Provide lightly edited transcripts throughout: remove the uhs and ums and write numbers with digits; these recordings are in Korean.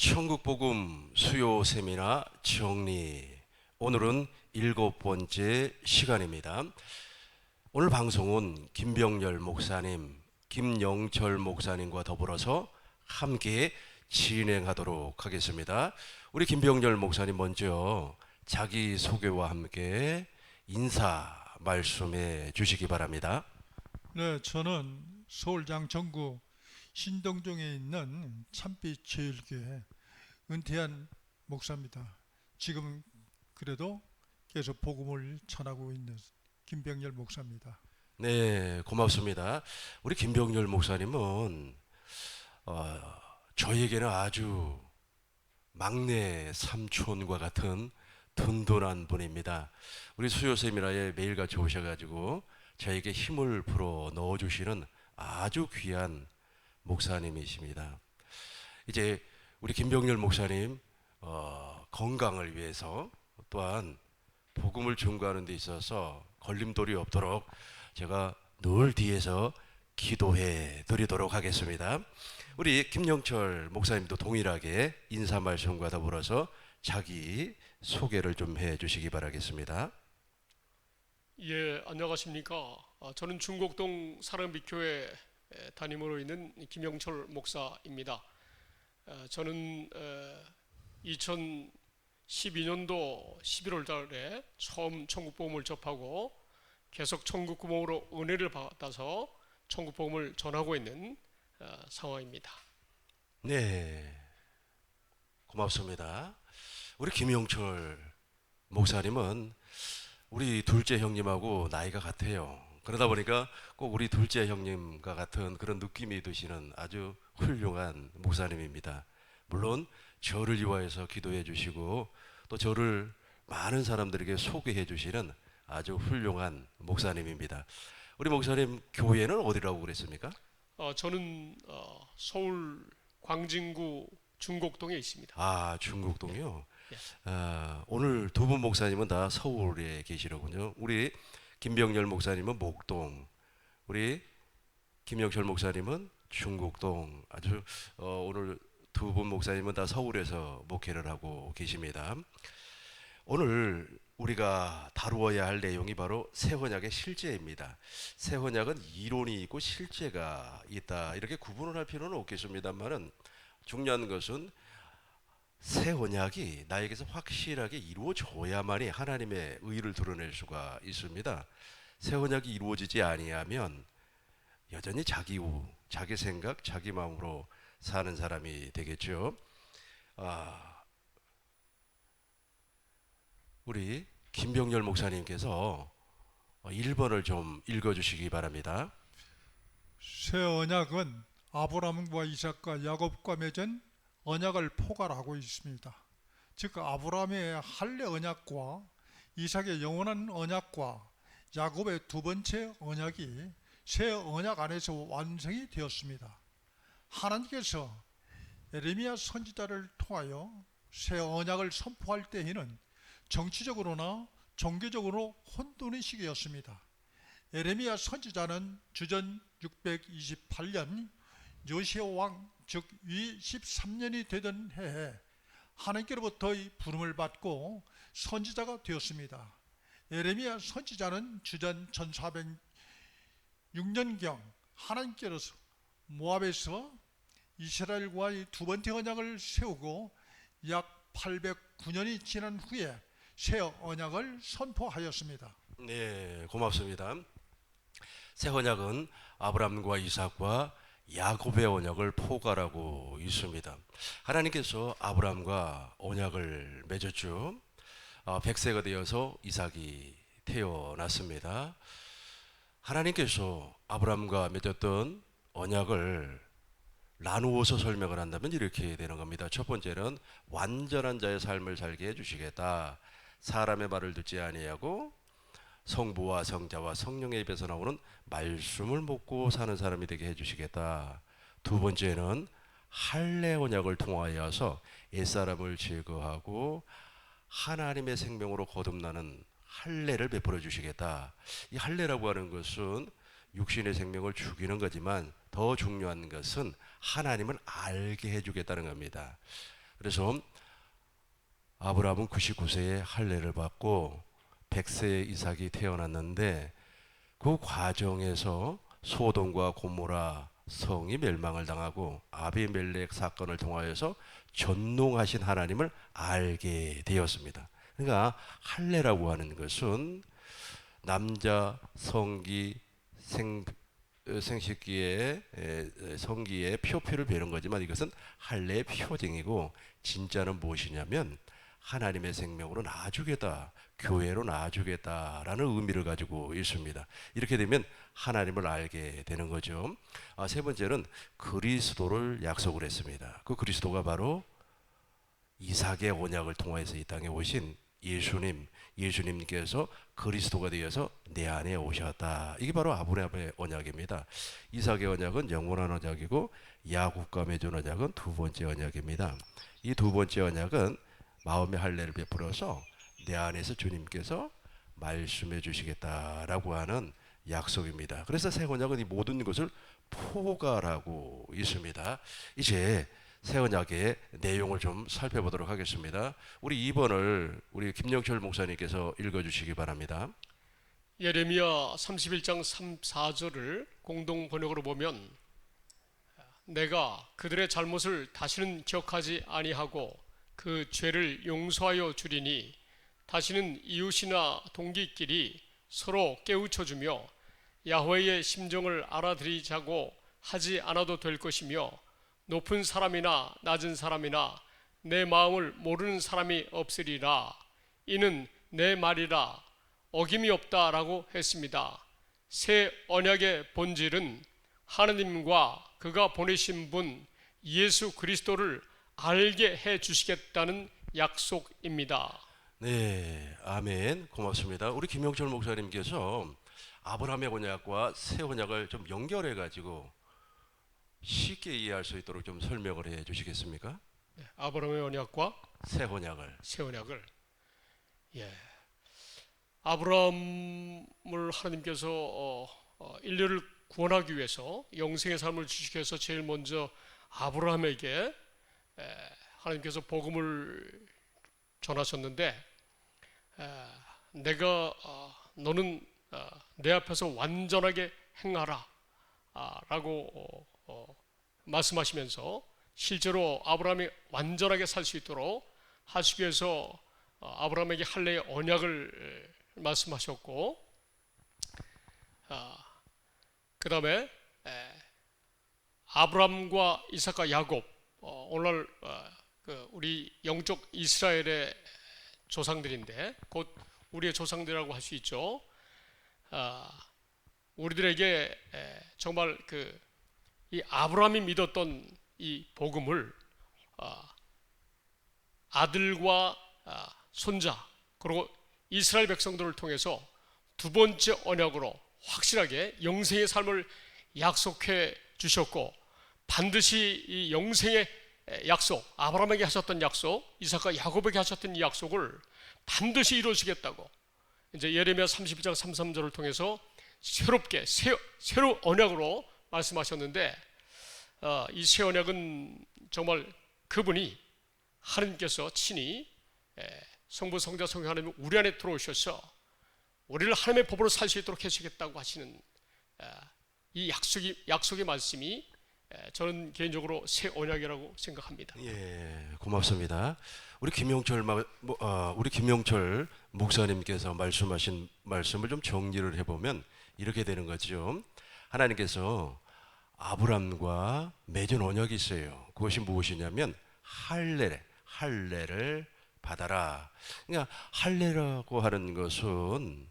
천국복음 수요 세미나 정리. 오늘은 7번째 시간입니다. 오늘 방송은 김병열 목사님, 김영철 목사님과 더불어서 함께 진행하도록 하겠습니다. 우리 김병열 목사님 먼저 자기 소개와 함께 인사 말씀해 주시기 바랍니다. 네, 저는 서울 양천구 신동동에 있는 참빛 제일교회 은퇴한 목사입니다. 지금 그래도 계속 복음을 전하고 있는 김병열 목사입니다. 네, 고맙습니다. 우리 김병열 목사님은 저에게는 아주 막내 삼촌과 같은 든든한 분입니다. 우리 수요 세미나에 매일같이 오셔가지고 저에게 힘을 불어 넣어주시는 아주 귀한 목사님이십니다. 이제 우리 김병열 목사님 건강을 위해서 또한 복음을 증거하는 데 있어서 걸림돌이 없도록 제가 늘 뒤에서 기도해 드리도록 하겠습니다. 우리 김영철 목사님도 동일하게 인사 말씀과 더불어서 자기 소개를 좀 해 주시기 바라겠습니다. 예, 안녕하십니까. 저는 중곡동 사랑빛교회 담임으로 있는 김영철 목사입니다. 저는 2012년도 11월 달에 처음 천국복음을 접하고 계속 천국복음으로 은혜를 받아서 천국복음을 전하고 있는 상황입니다. 네, 고맙습니다. 우리 김영철 목사님은 우리 둘째 형님하고 나이가 같아요. 그러다 보니까 꼭 우리 둘째 형님과 같은 그런 느낌이 드시는 아주 훌륭한 목사님입니다. 물론 저를 위하여서 기도해 주시고 또 저를 많은 사람들에게 소개해 주시는 아주 훌륭한 목사님입니다. 우리 목사님 교회는 어디라고 그랬습니까? 저는 서울 광진구 중곡동에 있습니다. 아, 중국동이요. 예. 오늘 두 분 목사님은 다 서울에 계시더군요. 우리 김병열 목사님은 목동, 우리 김영철 목사님은 중국동. 아주 오늘 두 분 목사님은 다 서울에서 목회를 하고 계십니다. 오늘 우리가 다루어야 할 내용이 바로 새 언약의 실제입니다. 새 언약은 이론이 있고 실제가 있다. 이렇게 구분을 할 필요는 없겠습니다만은 중요한 것은 새 언약이 나에게서 확실하게 이루어져야만이 하나님의 의를 드러낼 수가 있습니다. 새 언약이 이루어지지 아니하면 여전히 자기 생각, 자기 마음으로 사는 사람이 되겠죠. 우리 김병열 목사님께서 1번을 좀 읽어주시기 바랍니다. 새 언약은 아브라함과 이삭과 야곱과 맺은 언약을 포괄하고 있습니다. 즉 아브라함의 할례 언약과 이삭의 영원한 언약과 야곱의 두 번째 언약이 새 언약 안에서 완성이 되었습니다. 하나님께서 예레미야 선지자를 통하여 새 언약을 선포할 때에는 정치적으로나 종교적으로 혼돈의 시기였습니다. 예레미야 선지자는 주전 628년 요시야 왕, 즉 위 13년이 되던 해에 하나님께로부터의 부름을 받고 선지자가 되었습니다. 예레미야 선지자는 주전 1406년경 하나님께로서 모압에서 이스라엘과의 두 번째 언약을 세우고 약 809년이 지난 후에 새 언약을 선포하였습니다. 네, 고맙습니다. 새 언약은 아브라함과 이삭과 야곱의 언약을 포괄하고 있습니다. 하나님께서 아브라함과 언약을 맺었죠. 100세가 되어서 이삭이 태어났습니다. 하나님께서 아브라함과 맺었던 언약을 나누어서 설명을 한다면 이렇게 되는 겁니다. 첫 번째는 완전한 자의 삶을 살게 해주시겠다. 사람의 말을 듣지 아니하고 성부와 성자와 성령의 입에서 나오는 말씀을 먹고 사는 사람이 되게 해주시겠다. 두 번째는 할례 언약을 통하여서 옛사람을 제거하고 하나님의 생명으로 거듭나는 할례를 베풀어 주시겠다. 이 할례라고 하는 것은 육신의 생명을 죽이는 거지만 더 중요한 것은 하나님을 알게 해주겠다는 겁니다. 그래서 아브라함은 99세에 할례를 받고 100세에 이삭이 태어났는데 그 과정에서 소돔과 고모라 성이 멸망을 당하고 아비멜렉 사건을 통하여서 전능하신 하나님을 알게 되었습니다. 그러니까 할례라고 하는 것은 남자 성기 생식기의 성기의 표표를 베는 거지만 이것은 할례의 표징이고 진짜는 무엇이냐면 하나님의 생명으로 낳아주겠다, 교회로 낳아주겠다라는 의미를 가지고 있습니다. 이렇게 되면 하나님을 알게 되는 거죠. 세 번째는 그리스도를 약속을 했습니다. 그 그리스도가 바로 이삭의 언약을 통하여서 이 땅에 오신 예수님께서 그리스도가 되어서 내 안에 오셨다. 이게 바로 아브라함의 언약입니다. 이삭의 언약은 영원한 언약이고 야곱과 맺은 언약은 두 번째 언약입니다. 이 두 번째 언약은 마음의 할례를 베풀어서 내 안에서 주님께서 말씀해 주시겠다라고 하는 약속입니다. 그래서 새 언약은 이 모든 것을 포괄하고 있습니다. 이제 새 언약의 내용을 좀 살펴보도록 하겠습니다. 우리 2번을 우리 김영철 목사님께서 읽어주시기 바랍니다. 예레미야 31장 3, 4절을 공동 번역으로 보면 내가 그들의 잘못을 다시는 기억하지 아니하고 그 죄를 용서하여 주리니 다시는 이웃이나 동기끼리 서로 깨우쳐주며 야훼의 심정을 알아들이자고 하지 않아도 될 것이며 높은 사람이나 낮은 사람이나 내 마음을 모르는 사람이 없으리라. 이는 내 말이라 어김이 없다라고 했습니다. 새 언약의 본질은 하느님과 그가 보내신 분 예수 그리스도를 알게 해 주시겠다는 약속입니다. 네, 아멘. 고맙습니다. 우리 김영철 목사님께서 아브라함의 언약과 새 언약을 좀 연결해 가지고 쉽게 이해할 수 있도록 좀 설명을 해 주시겠습니까? 아브라함의 언약과 새 언약을. 새 언약을 아브라함을 하나님께서 인류를 구원하기 위해서 영생의 삶을 주시기 위해서 제일 먼저 아브라함에게 하나님께서 복음을 전하셨는데 내가 너는 내 앞에서 완전하게 행하라 라고 말씀하시면서 실제로 아브라함이 완전하게 살 수 있도록 하시기 위해서 아브라함에게 할례의 언약을 말씀하셨고 그 다음에 아브라함과 이삭과 야곱 오늘 우리 영적 이스라엘의 조상들인데 곧 우리의 조상들이라고 할 수 있죠. 우리들에게 정말 이 아브라함이 믿었던 이 복음을 아들과 손자 그리고 이스라엘 백성들을 통해서 두 번째 언약으로 확실하게 영생의 삶을 약속해 주셨고 반드시 이 영생의 약속, 아브라함에게 하셨던 약속, 이삭과 야곱에게 하셨던 이 약속을 반드시 이루시겠다고 이제 예레미야 31장 3, 3절을 통해서 새롭게 새로 언약으로 말씀하셨는데 이 새 언약은 정말 그분이 하나님께서 친히 성부, 성자, 성령 하나님이 우리 안에 들어오셔서 우리를 하나님의 법으로 살 수 있도록 해주시겠다고 하시는 이 약속의 말씀이 저는 개인적으로 새 언약이라고 생각합니다. 예, 고맙습니다. 우리 김영철 목사님께서 말씀하신 말씀을 좀 정리를 해보면 이렇게 되는 거죠. 하나님께서 아브람과 맺은 언약이 있어요. 그것이 무엇이냐면 할례를 받아라. 그러니까 할례라고 하는 것은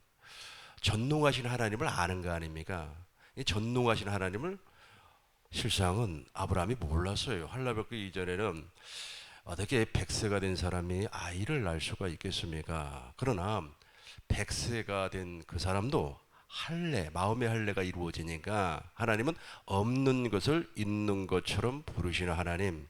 전능하신 하나님을 아는 거 아닙니까? 이 전능하신 하나님을 실상은 아브라함이 몰랐어요. 할례 받기 이전에는 어떻게 100세가 된 사람이 아이를 낳을 수가 있겠습니까? 그러나 100세가 된 그 사람도 마음의 할례가 이루어지니까 하나님은 없는 것을 있는 것처럼 부르시는 하나님.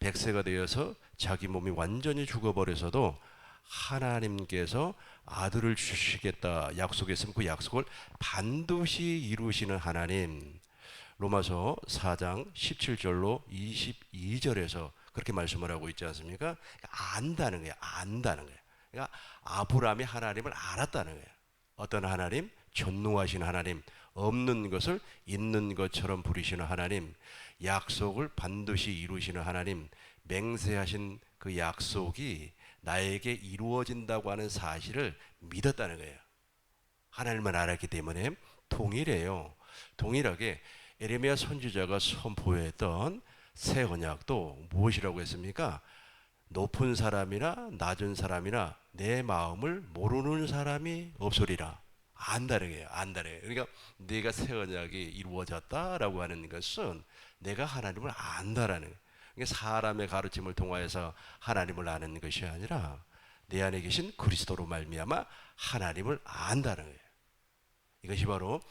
100세가 되어서 자기 몸이 완전히 죽어버려서도 하나님께서 아들을 주시겠다 약속했으면 그 약속을 반드시 이루시는 하나님. 로마서 4장 17절로 22절에서 그렇게 말씀을 하고 있지 않습니까? 안다는 거예요. 안다는 거예요. 그러니까 아브라함이 하나님을 알았다는 거예요. 어떤 하나님? 전능하신 하나님, 없는 것을 있는 것처럼 부리시는 하나님, 약속을 반드시 이루시는 하나님, 맹세하신 그 약속이 나에게 이루어진다고 하는 사실을 믿었다는 거예요. 하나님을 알았기 때문에 동일해요. 동일하게 에레미야 선지자가 선포했던 새 언약도 무엇이라고 했습니까? 높은 사람이나 낮은 사람이나 내 마음을 모르는 사람이 없으리라. 안다는 거예요. 안다는 거예요. 그러니까 내가 새 언약이 이루어졌다라고 하는 것은 내가 하나님을 안다라는 거예요. 그러니까 사람의 가르침을 통하여서 하나님을 아는 것이 아니라 내 안에 계신 그리스도로 말미암아 하나님을 안다는 거예요. 이것이 바로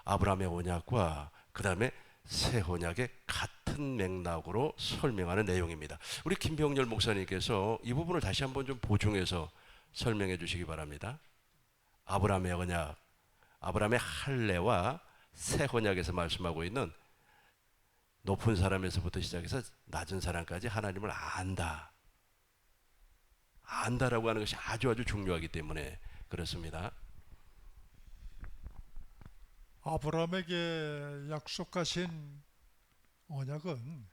아브라함의 언약과 그 다음에 새 언약의 같은 맥락으로 설명하는 내용입니다. 우리 김병렬 목사님께서 이 부분을 다시 한번 좀 보충해서 설명해 주시기 바랍니다. 아브라함의 언약, 아브라함의 할례와 새 언약에서 말씀하고 있는 높은 사람에서부터 시작해서 낮은 사람까지 하나님을 안다. 안다라고 하는 것이 아주 중요하기 때문에 그렇습니다. 아브라함에게 약속하신 언약은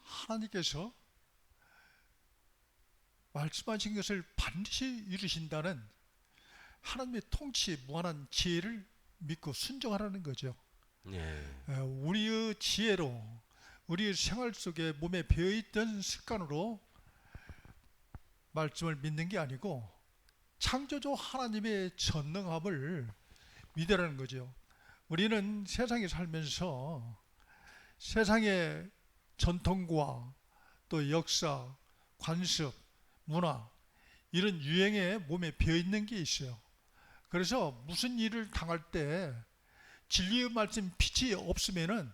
하나님께서 말씀하신 것을 반드시 이루신다는 하나님의 통치, 무한한 지혜를 믿고 순종하라는 거죠. 예. 우리의 지혜로, 우리의 생활 속에 몸에 배어있던 습관으로 말씀을 믿는 게 아니고 창조주 하나님의 전능함을 믿으라는 거죠. 우리는 세상에 살면서 세상의 전통과 또 역사, 관습, 문화 이런 유행에 몸에 배어있는 게 있어요. 그래서 무슨 일을 당할 때 진리의 말씀 빛이 없으면은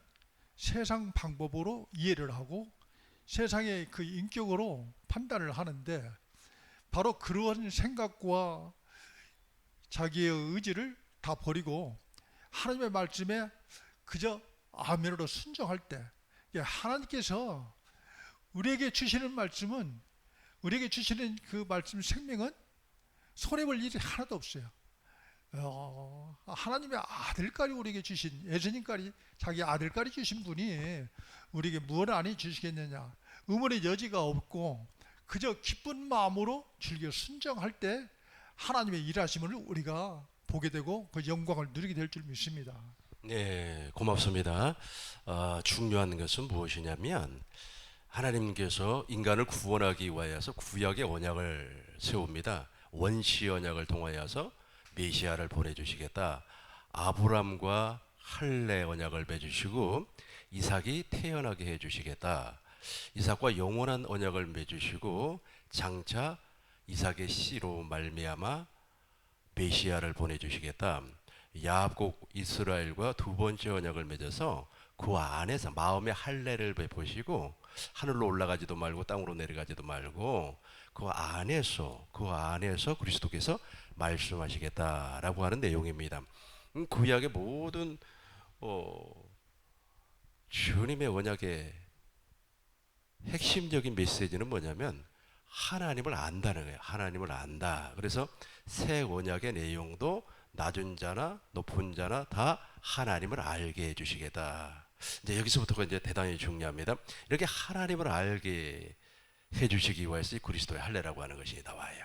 세상 방법으로 이해를 하고 세상의 그 인격으로 판단을 하는데 바로 그러한 생각과 자기의 의지를 다 버리고 하나님의 말씀에 그저 아멘으로 순종할 때 하나님께서 우리에게 주시는 말씀은 우리에게 주시는 그 말씀 생명은 손해볼 일이 하나도 없어요. 하나님의 아들까지 우리에게 주신 예수님까지 자기 아들까지 주신 분이 우리에게 무엇을 안 해주시겠느냐. 의문의 여지가 없고 그저 기쁜 마음으로 즐겨 순종할 때 하나님의 일하심을 우리가 보게 되고 그 영광을 누리게 될 줄 믿습니다. 네, 고맙습니다. 중요한 것은 무엇이냐면 하나님께서 인간을 구원하기 위하여서 구약의 언약을 세웁니다. 원시 언약을 통하여서 메시아를 보내주시겠다. 아브람과 할례 언약을 맺으시고 이삭이 태어나게 해주시겠다. 이삭과 영원한 언약을 맺으시고 장차 이삭의 씨로 말미암아 메시아를 보내주시겠다. 야곱 이스라엘과 두 번째 언약을 맺어서 그 안에서 마음의 할례를 베푸시고 하늘로 올라가지도 말고 땅으로 내려가지도 말고 그 안에서 그리스도께서 말씀하시겠다라고 하는 내용입니다. 구약의 모든 주님의 언약의 핵심적인 메시지는 뭐냐면 하나님을 안다는 거예요. 하나님을 안다. 그래서 새 언약의 내용도 낮은 자나 높은 자나 다 하나님을 알게 해주시겠다. 이제 여기서부터가 이제 대단히 중요합니다. 이렇게 하나님을 알게 해주시기 위해서 이 그리스도의 할례라고 하는 것이 나와요.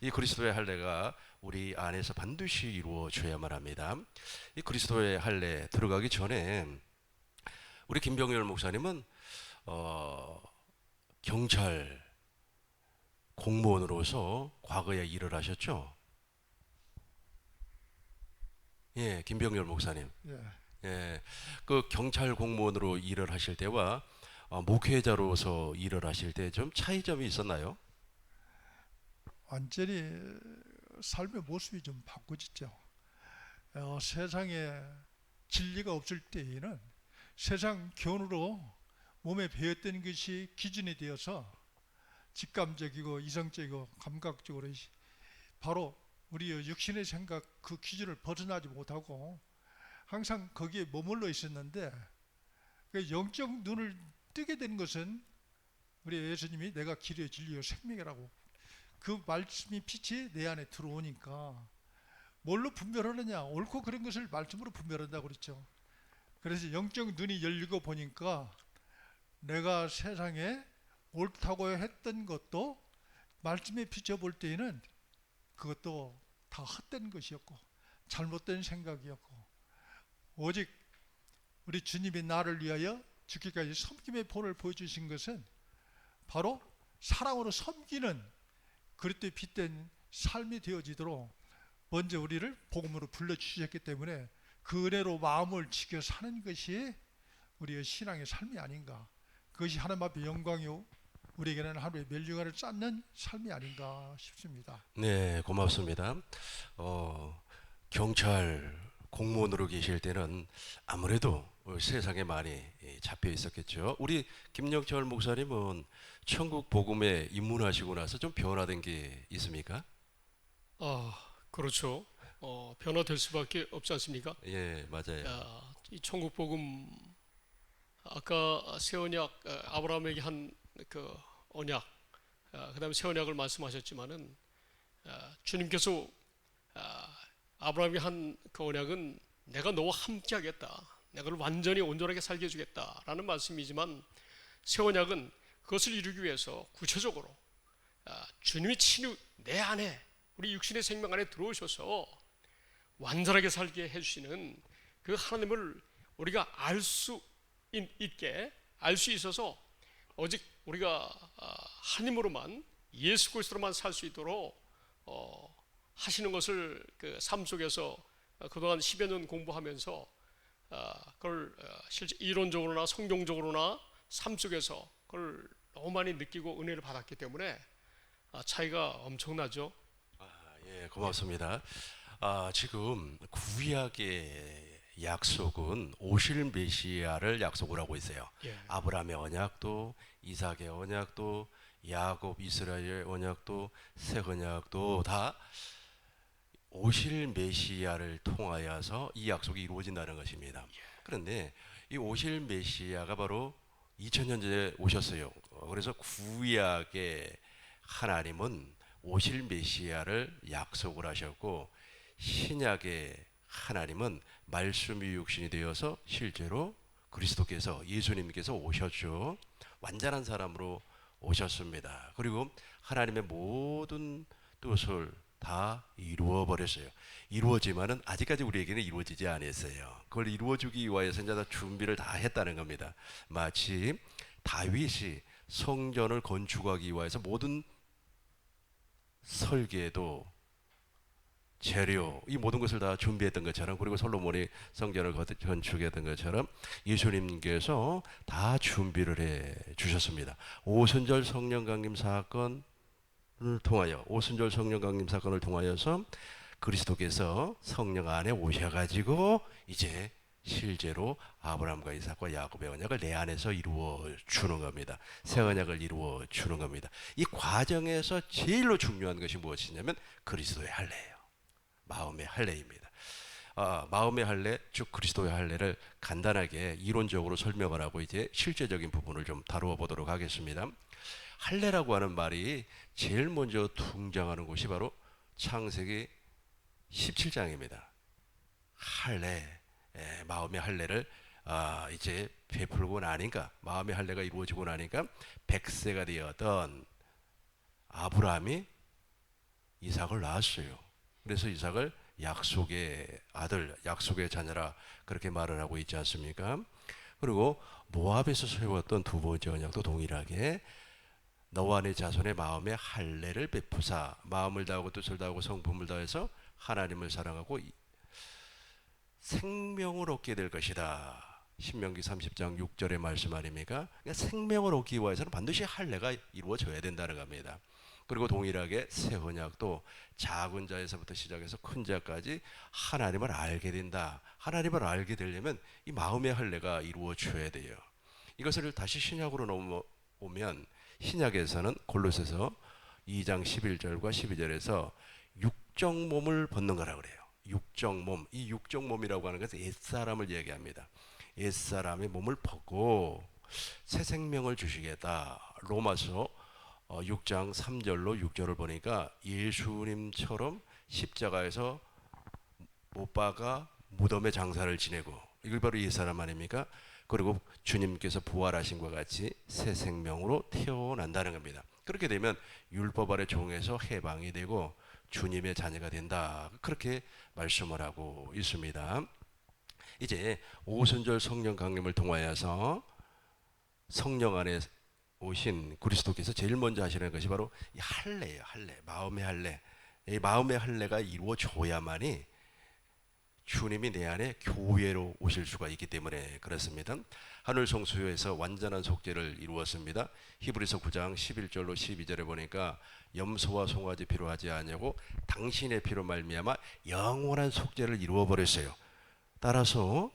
이 그리스도의 할례가 우리 안에서 반드시 이루어져야만 합니다. 이 그리스도의 할례 들어가기 전에 우리 김병렬 목사님은 경찰 공무원으로서 과거에 일을 하셨죠? 예, 김병렬 목사님. 예, 그 경찰 공무원으로 일을 하실 때와 목회자로서 일을 하실 때 좀 차이점이 있었나요? 완전히 삶의 모습이 좀 바꿔졌죠. 세상에 진리가 없을 때에는 세상 견으로 몸에 배었던 것이 기준이 되어서 직감적이고 이성적이고 감각적으로 바로 우리의 육신의 생각 그 기준을 벗어나지 못하고 항상 거기에 머물러 있었는데 영적 눈을 뜨게 된 것은 우리 예수님이 내가 길이요 진리요 생명이라고, 그 말씀이 빛이 내 안에 들어오니까 뭘로 분별하느냐? 옳고 그른 것을 말씀으로 분별한다고 그랬죠. 그래서 영적 눈이 열리고 보니까 내가 세상에 옳다고 했던 것도 말씀에 비춰볼 때에는 그것도 다 헛된 것이었고 잘못된 생각이었고, 오직 우리 주님이 나를 위하여 죽기까지 섬김의 본을 보여주신 것은 바로 사랑으로 섬기는 그리스도의 빛된 삶이 되어지도록 먼저 우리를 복음으로 불러주셨기 때문에 그 은혜로 마음을 지켜 사는 것이 우리의 신앙의 삶이 아닌가, 그것이 하나님 앞에 영광이요 우리에게는 하루의 멸류관을 쌓는 삶이 아닌가 싶습니다. 네, 고맙습니다. 경찰 공무원으로 계실 때는 아무래도 세상에 많이 잡혀 있었겠죠. 우리 김영철 목사님은 천국 복음에 입문하시고 나서 좀 변화된 게 있습니까? 그렇죠. 변화될 수밖에 없지 않습니까? 예, 맞아요. 이 천국 복음, 아까 새 언약, 아브라함에게 한 그 언약, 그다음에 새 언약을 말씀하셨지만은 주님께서 아브라함이 한 그 언약은 내가 너와 함께하겠다, 내가 너를 완전히 온전하게 살게 해주겠다라는 말씀이지만, 새 언약은 그것을 이루기 위해서 구체적으로 주님이 친히 내 안에, 우리 육신의 생명 안에 들어오셔서 완전하게 살게 해주시는 그 하나님을 우리가 알 수 있게, 알 수 있어서 오직 우리가 하나님으로만, 예수 그리스도로만 살 수 있도록 하시는 것을 그 삶 속에서 그동안 10여 년 공부하면서 그걸 실제 이론적으로나 성경적으로나 삶 속에서 그걸 너무 많이 느끼고 은혜를 받았기 때문에 차이가 엄청나죠. 예, 고맙습니다. 지금 구약의 약속은 오실 메시아를 약속을 하고 있어요. 예. 아브라함의 언약도, 이삭의 언약도, 야곱 이스라엘의 언약도, 새 언약도 다 오실 메시아를 통하여서 이 약속이 이루어진다는 것입니다. 그런데 이 오실 메시아가 바로 2000년 전에 오셨어요. 그래서 구약의 하나님은 오실 메시아를 약속을 하셨고, 신약의 하나님은 말씀이 육신이 되어서 실제로 그리스도께서, 예수님께서 오셨죠. 완전한 사람으로 오셨습니다. 그리고 하나님의 모든 뜻을 다 이루어 버렸어요. 이루어지만은 아직까지 우리에게는 이루어지지 않았어요. 그걸 이루어주기 위해서 이제 다 준비를 다 했다는 겁니다. 마치 다윗이 성전을 건축하기 위해서 모든 설계도, 재료, 이 모든 것을 다 준비했던 것처럼, 그리고 솔로몬이 성전을 건축했던 것처럼 예수님께서 다 준비를 해 주셨습니다. 오순절 성령 강림 사건을 통하여, 오순절 성령 강림 사건을 통하여서 그리스도께서 성령 안에 오셔가지고 이제 실제로 아브라함과 이삭과 야곱의 언약을 내 안에서 이루어 주는 겁니다. 새 언약을 이루어 주는 겁니다. 이 과정에서 제일로 중요한 것이 무엇이냐면 그리스도의 할례예요. 마음의 할례입니다. 마음의 할례, 즉 그리스도의 할례를 간단하게 이론적으로 설명을 하고 이제 실제적인 부분을 좀 다루어 보도록 하겠습니다. 할례라고 하는 말이 제일 먼저 등장하는 곳이 바로 창세기 17장입니다. 할례, 마음의 할례를 이제 베풀고 나니까, 마음의 할례가 이루어지고 나니까 100세가 되었던 아브라함이 이삭을 낳았어요. 그래서 이삭을 약속의 아들, 약속의 자녀라 그렇게 말을 하고 있지 않습니까? 그리고 모압에서 세웠던 두 번째 언약도 동일하게 너와 네 자손의 마음의 할례를 베푸사, 마음을 다하고 뜻을 다하고 성품을 다해서 하나님을 사랑하고 생명을 얻게 될 것이다. 신명기 30장 6절의 말씀 아닙니까? 그러니까 생명을 얻기 위해서는 반드시 할례가 이루어져야 된다는 겁니다. 그리고 동일하게 새 언약도 작은 자에서부터 시작해서 큰 자까지 하나님을 알게 된다. 하나님을 알게 되려면 이 마음의 할례가 이루어져야 돼요. 이것을 다시 신약으로 넘어오면, 신약에서는 골로새서 2장 11절과 12절에서 육적 몸을 벗는 거라 그래요. 육적 몸, 이 육적 몸이라고 하는 것은 옛사람을 얘기합니다. 옛사람의 몸을 벗고 새 생명을 주시겠다. 로마서 6장 3절로 6절을 보니까 예수님처럼 십자가에서 못 박아 무덤에 장사를 지내고, 이걸 바로 이 사람 아닙니까? 그리고 주님께서 부활하신 것과 같이 새 생명으로 태어난다는 겁니다. 그렇게 되면 율법 아래 종에서 해방이 되고 주님의 자녀가 된다. 그렇게 말씀을 하고 있습니다. 이제 오순절 성령 강림을 통하여서 성령 안에 오신 그리스도께서 제일 먼저 하시는 것이 바로 이 할례예요. 할례, 마음의 할례. 이 마음의 할례가 이루어져야만이 주님이 내 안에 교회로 오실 수가 있기 때문에 그렇습니다. 하늘 성소에서 완전한 속죄를 이루었습니다. 히브리서 9장 11절로 12절에 보니까 염소와 송아지 피로 하지 아니하고 당신의 피로 말미암아 영원한 속죄를 이루어 버렸어요. 따라서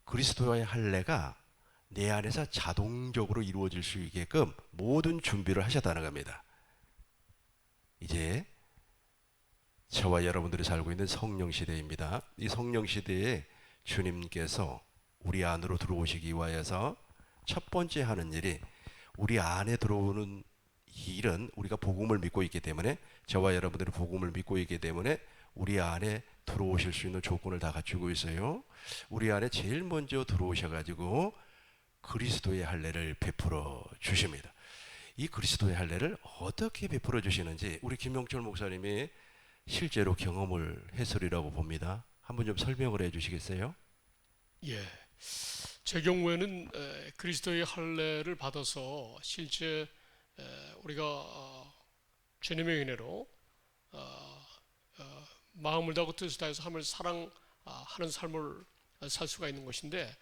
그리스도의 할례가 내 안에서 자동적으로 이루어질 수 있게끔 모든 준비를 하셨다는 겁니다. 이제 저와 여러분들이 살고 있는 성령 시대입니다. 이 성령 시대에 주님께서 우리 안으로 들어오시기 위하여서 첫 번째 하는 일이, 우리 안에 들어오는 일은 우리가 복음을 믿고 있기 때문에, 저와 여러분들이 복음을 믿고 있기 때문에 우리 안에 들어오실 수 있는 조건을 다 갖추고 있어요. 우리 안에 제일 먼저 들어오셔가지고 그리스도의 할례를 베풀어 주십니다. 이 그리스도의 할례를 어떻게 베풀어 주시는지 우리 김영철 목사님이 실제로 경험을 했으리라고 봅니다. 한번 좀 설명을 해 주시겠어요? 예, 제 경우에는 그리스도의 할례를 받아서 실제 우리가 주님의 은혜로 마음을 다하고 뜻을 다해서 하나님을 사랑하는 삶을 살 수가 있는 것인데,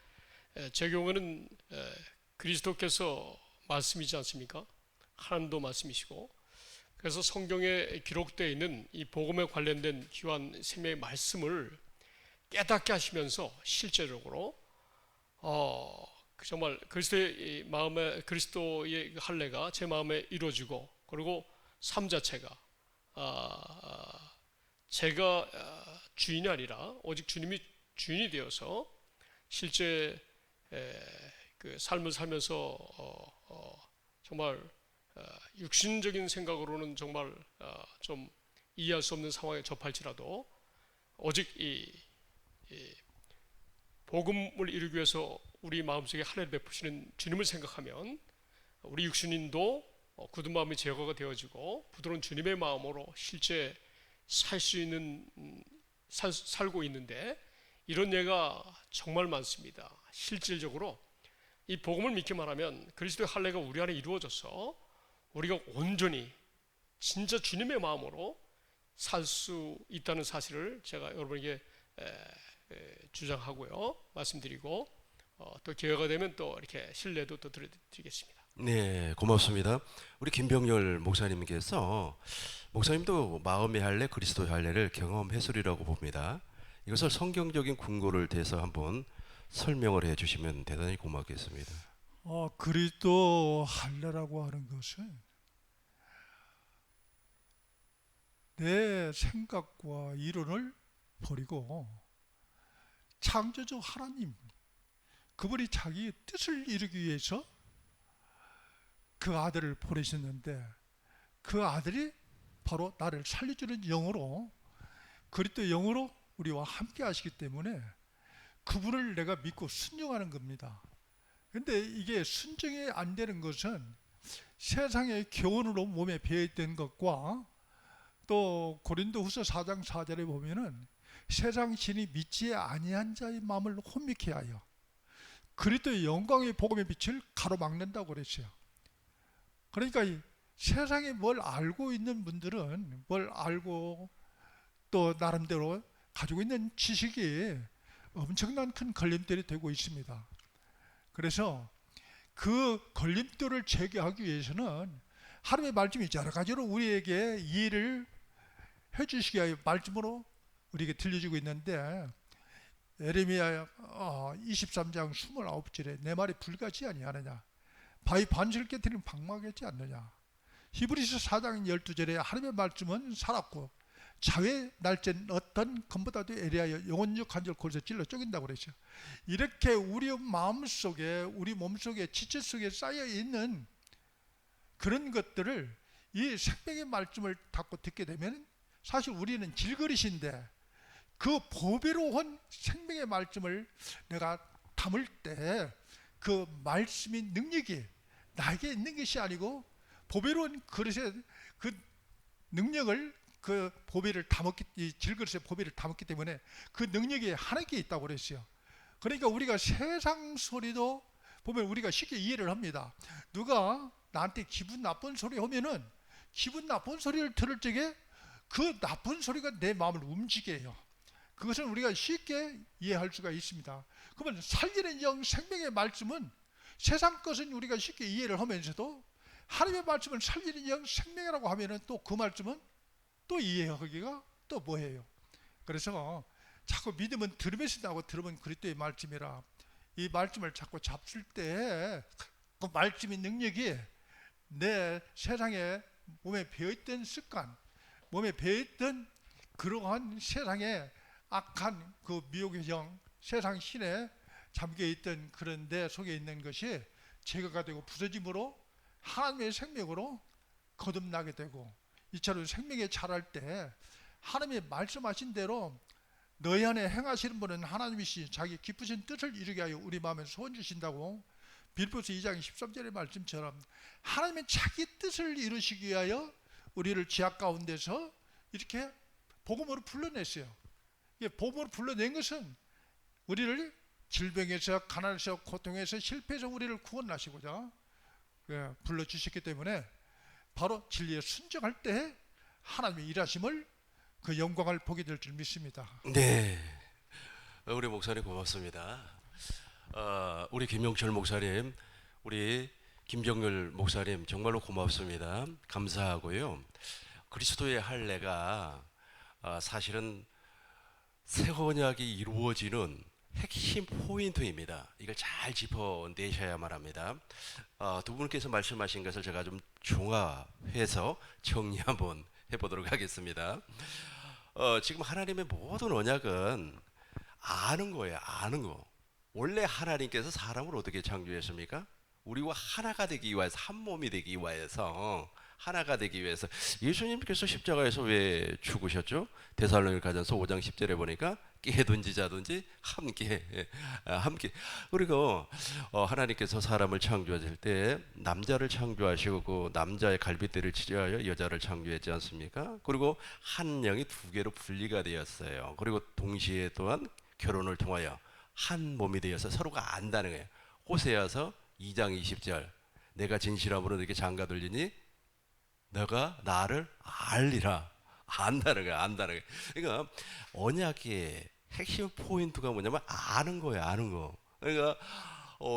제 경우에는 그리스도께서 말씀이지 않습니까? 하나님도 말씀이시고, 그래서 성경에 기록되어 있는 이 복음에 관련된 귀한 생명의 말씀을 깨닫게 하시면서 실제적으로 정말 그리스도의 마음에, 그리스도의 할례가 제 마음에 이루어지고, 그리고 삶 자체가 제가 주인이 아니라 오직 주님이 주인이 되어서 실제 그 삶을 살면서 정말 육신적인 생각으로는 정말 좀 이해할 수 없는 상황에 접할지라도 오직 이 복음을 이루기 위해서 우리 마음속에 할례를 베푸시는 주님을 생각하면 우리 육신인도 굳은 마음이 제거가 되어지고 부드러운 주님의 마음으로 실제 살 수 있는 살고 있는데, 이런 예가 정말 많습니다. 실질적으로 이 복음을 믿기만 하면 그리스도의 할례가 우리 안에 이루어져서 우리가 온전히 진짜 주님의 마음으로 살 수 있다는 사실을 제가 여러분에게 주장하고요, 말씀드리고 또 기회가 되면 또 이렇게 신뢰도 또 드리겠습니다. 네, 고맙습니다. 우리 김병열 목사님께서, 목사님도 마음의 할례, 그리스도의 할례를 경험했으리라고 봅니다. 이것을 성경적인 근거를 대서 한번 설명을 해주시면 대단히 고맙겠습니다. 그리스도 할례라고 하는 것은 내 생각과 이론을 버리고 창조주 하나님, 그분이 자기의 뜻을 이루기 위해서 그 아들을 보내셨는데, 그 아들이 바로 나를 살려주는 영으로, 그리스도 영으로 우리와 함께 하시기 때문에 그분을 내가 믿고 순종하는 겁니다. 근데 이게 순종이 안 되는 것은 세상의 교훈으로 몸에 배어있던 것과, 또 고린도후서 4장 4절에 보면은 세상 신이 믿지 아니한 자의 마음을 혼미케 하여 그리스도의 영광의 복음의 빛을 가로막는다고 그랬어요. 그러니까 이 세상에 뭘 알고 있는 분들은 뭘 알고 또 나름대로 가지고 있는 지식이 엄청난 큰 걸림돌이 되고 있습니다. 그래서 그 걸림돌을 제거하기 위해서는 하나님의 말씀이 여러 가지로 우리에게 이해를 해주시기 위하여 말씀으로 우리에게 들려주고 있는데, 예레미야 23장 29절에 내 말이 불같이 아니하느냐, 바위 반수를 깨뜨리는 방망이지 않느냐, 히브리서 4장 12절에 하나님의 말씀은 살았고 자외 날쨘 어떤 검보다도 애리하여 영혼육 한절 골에서 찔러 쪼긴다고 그랬죠. 이렇게 우리 마음속에 우리 몸속에 지체 속에 쌓여 있는 그런 것들을 이 생명의 말씀을 닫고 듣게 되면 사실 우리는 길거리신데 그 보배로운 생명의 말씀을 내가 담을 때 그 말씀의 능력이 나에게 있는 것이 아니고 보배로운 그릇에 그 능력을 그 보배를 담았기 이 질그릇에 보배를 담았기 때문에 그 능력이 하나님께 있다고 그랬어요. 그러니까 우리가 세상 소리도 보면 우리가 쉽게 이해를 합니다. 누가 나한테 기분 나쁜 소리 하면은 기분 나쁜 소리를 들을 적에 그 나쁜 소리가 내 마음을 움직여요. 그것은 우리가 쉽게 이해할 수가 있습니다. 그러면 살리는 영 생명의 말씀은 세상 것은 우리가 쉽게 이해를 하면서도 하나님의 말씀을 살리는 영 생명이라고 하면은 또 그 말씀은 또 이해하기가 또 뭐예요? 그래서 자꾸 믿음은 들으면서 나고 들으면 그리스도의 말씀이라 이 말씀을 자꾸 잡을 때 그 말씀의 능력이 내 세상에 몸에 배어있던 습관, 몸에 배어있던 그러한 세상에 악한 그 미혹의 영, 세상 신에 잠겨있던 그런 내 속에 있는 것이 제거가 되고 부서짐으로 하나님의 생명으로 거듭나게 되고 이처럼 생명에 자랄 때 하나님의 말씀하신 대로 너희 안에 행하시는 분은 하나님이시 자기 기쁘신 뜻을 이루게 하여 우리 마음에 소원 주신다고 빌립보서 2장 13절의 말씀처럼 하나님의 자기 뜻을 이루시기 위하여 우리를 지악 가운데서 이렇게 복음으로 불러냈어요. 복음으로 불러낸 것은 우리를 질병에서 가난에서 고통에서 실패해서 우리를 구원하시고자 불러주셨기 때문에 바로 진리에 순종할 때 하나님의 일하심을 그 영광을 보게 될 줄 믿습니다. 네, 우리 목사님 고맙습니다. 우리 김용철 목사님, 우리 김정열 목사님 정말로 고맙습니다. 감사하고요. 그리스도의 할례가 사실은 새 언약이 이루어지는 핵심 포인트입니다. 이걸 잘 짚어내셔야만 합니다. 두 분께서 말씀하신 것을 제가 좀 종합해서 정리 한번 해보도록 하겠습니다. 지금 하나님의 모든 언약은 아는 거예요. 아는 거. 원래 하나님께서 사람을 어떻게 창조했습니까? 우리와 하나가 되기 위해서, 한 몸이 되기 위해서, 하나가 되기 위해서 예수님께서 십자가에서 왜 죽으셨죠? 데살로니가전서 5장 10절에 보니까 깨든지 자든지 함께. 그리고 하나님께서 사람을 창조하실 때 남자를 창조하시고 그 남자의 갈빗대를 치료하여 여자를 창조했지 않습니까? 그리고 한 영이 두 개로 분리가 되었어요. 그리고 동시에 또한 결혼을 통하여 한 몸이 되어서 서로가 안다는 거예요. 호세아서 2장 20절 내가 진실함으로 너에게 장가 들리니 너가 나를 알리라. 안다는 거야. 안다는 거야. 그러니까 언약의 핵심 포인트가 뭐냐면 아는 거예요. 아는 거. 그러니까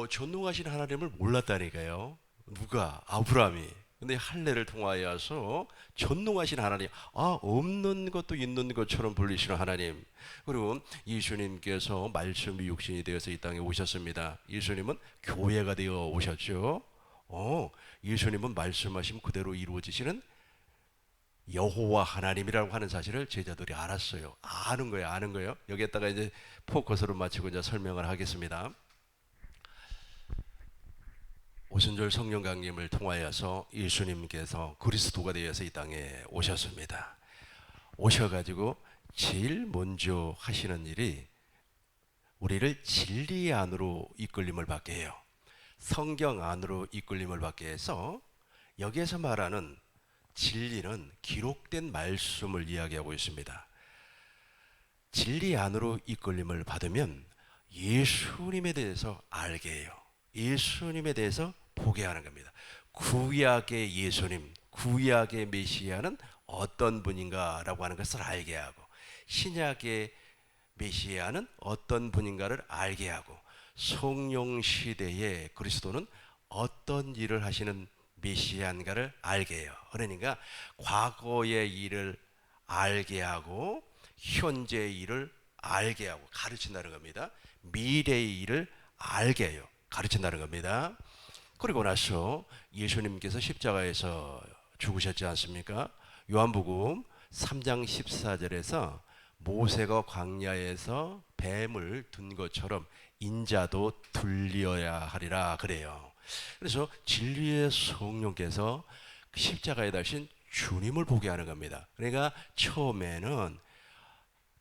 전능하신 하나님을 몰랐다니까요. 누가? 아브라함이. 근데 할례를 통하여서 전능하신 하나님, 없는 것도 있는 것처럼 불리시는 하나님. 그리고 예수님께서 말씀이 육신이 되어서 이 땅에 오셨습니다. 예수님은 교회가 되어 오셨죠. 예수님은 말씀하신 그대로 이루어지시는 여호와 하나님이라고 하는 사실을 제자들이 알았어요. 아는 거예요. 아는 거예요. 여기에다가 이제 포커스를 맞추고 이제 설명을 하겠습니다. 오순절 성령 강림을 통하여서 예수님께서 그리스도가 되어서 이 땅에 오셨습니다. 오셔가지고 제일 먼저 하시는 일이 우리를 진리 안으로 이끌림을 받게 해요. 성경 안으로 이끌림을 받게 해서 여기에서 말하는 진리는 기록된 말씀을 이야기하고 있습니다. 진리 안으로 이끌림을 받으면 예수님에 대해서 알게 해요. 예수님에 대해서 보게 하는 겁니다. 구약의 예수님, 구약의 메시아는 어떤 분인가라고 하는 것을 알게 하고 신약의 메시아는 어떤 분인가를 알게 하고 성령 시대의 그리스도는 어떤 일을 하시는 메시아인가를 알게 해요. 그러니까 과거의 일을 알게 하고 현재의 일을 알게 하고 가르친다는 겁니다. 미래의 일을 알게 해요. 가르친다는 겁니다. 그리고 나서 예수님께서 십자가에서 죽으셨지 않습니까? 요한복음 3장 14절에서 모세가 광야에서 뱀을 둔 것처럼 인자도 둘리어야 하리라 그래요. 그래서 진리의 성령께서 십자가에 달신 주님을 보게 하는 겁니다. 그러니까 처음에는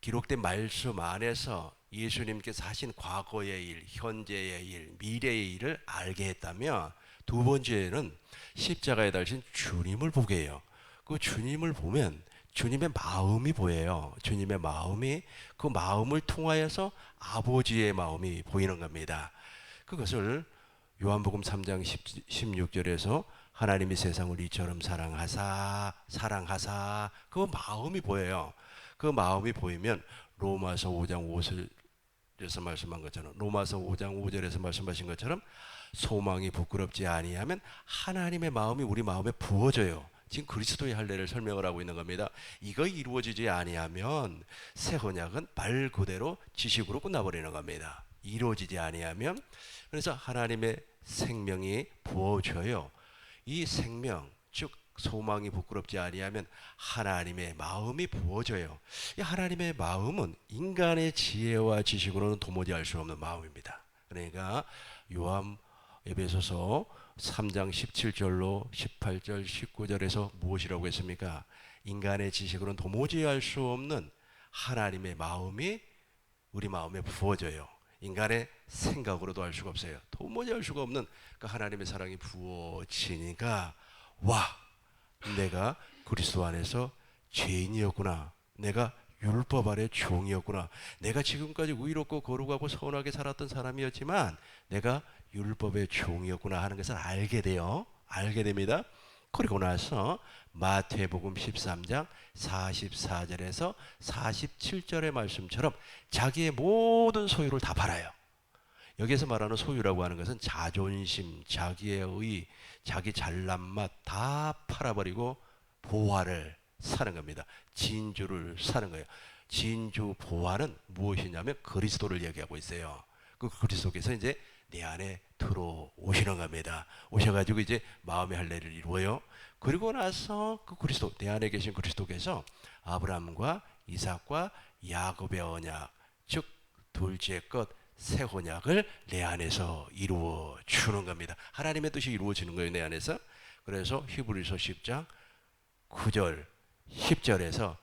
기록된 말씀 안에서 예수님께서 하신 과거의 일, 현재의 일, 미래의 일을 알게 했다면, 두 번째는 십자가에 달신 주님을 보게 해요. 그 주님을 보면 주님의 마음이 보여요. 주님의 마음이, 그 마음을 통하여서 아버지의 마음이 보이는 겁니다. 그것을 요한복음 3장 16절에서 하나님이 세상을 이처럼 사랑하사 그 마음이 보여요. 그 마음이 보이면 로마서 5장 5절에서 말씀한 것처럼, 로마서 5장 5절에서 말씀하신 것처럼 소망이 부끄럽지 아니하면 하나님의 마음이 우리 마음에 부어져요. 지금 그리스도의 할례를 설명을 하고 있는 겁니다. 이거 이루어지지 아니하면 새 언약은 말 그대로 지식으로 끝나버리는 겁니다. 이루어지지 아니하면. 그래서 하나님의 생명이 부어져요. 이 생명, 즉 소망이 부끄럽지 아니하면 하나님의 마음이 부어져요. 이 하나님의 마음은 인간의 지혜와 지식으로는 도무지 알 수 없는 마음입니다. 그러니까 요한 에베소서 3장 17절로 18절 19절에서 무엇이라고 했습니까? 인간의 지식으로는 도무지 알 수 없는 하나님의 마음이 우리 마음에 부어져요. 인간의 생각으로도 알 수가 없어요. 도무지 알 수가 없는 그 하나님의 사랑이 부어지니까, 와, 내가 그리스도 안에서 죄인이었구나. 내가 율법 아래 종이었구나. 내가 지금까지 의롭고 거룩하고 선하게 살았던 사람이었지만 내가 율법의 종이었구나 하는 것을 알게 돼요. 알게 됩니다. 그리고 나서 마태복음 13장 44절에서 47절의 말씀처럼 자기의 모든 소유를 다 팔아요. 여기에서 말하는 소유라고 하는 것은 자존심, 자기의 의, 자기 잘난 맛 다 팔아버리고 보화를 사는 겁니다. 진주를 사는 거예요. 진주 보화는 무엇이냐면 그리스도를 얘기하고 있어요. 그 그리스도께서 이제 내 안에 들어오시는 겁니다. 오셔가지고 이제 마음의 할례를 이루어요. 그리고 나서 그 그리스도, 내 안에 계신 그리스도께서 아브라함과 이삭과 야곱의 언약, 즉 둘째 것 새 언약을 내 안에서 이루어 주는 겁니다. 하나님의 뜻이 이루어지는 거예요, 내 안에서. 그래서 히브리서 10장 9절 10절에서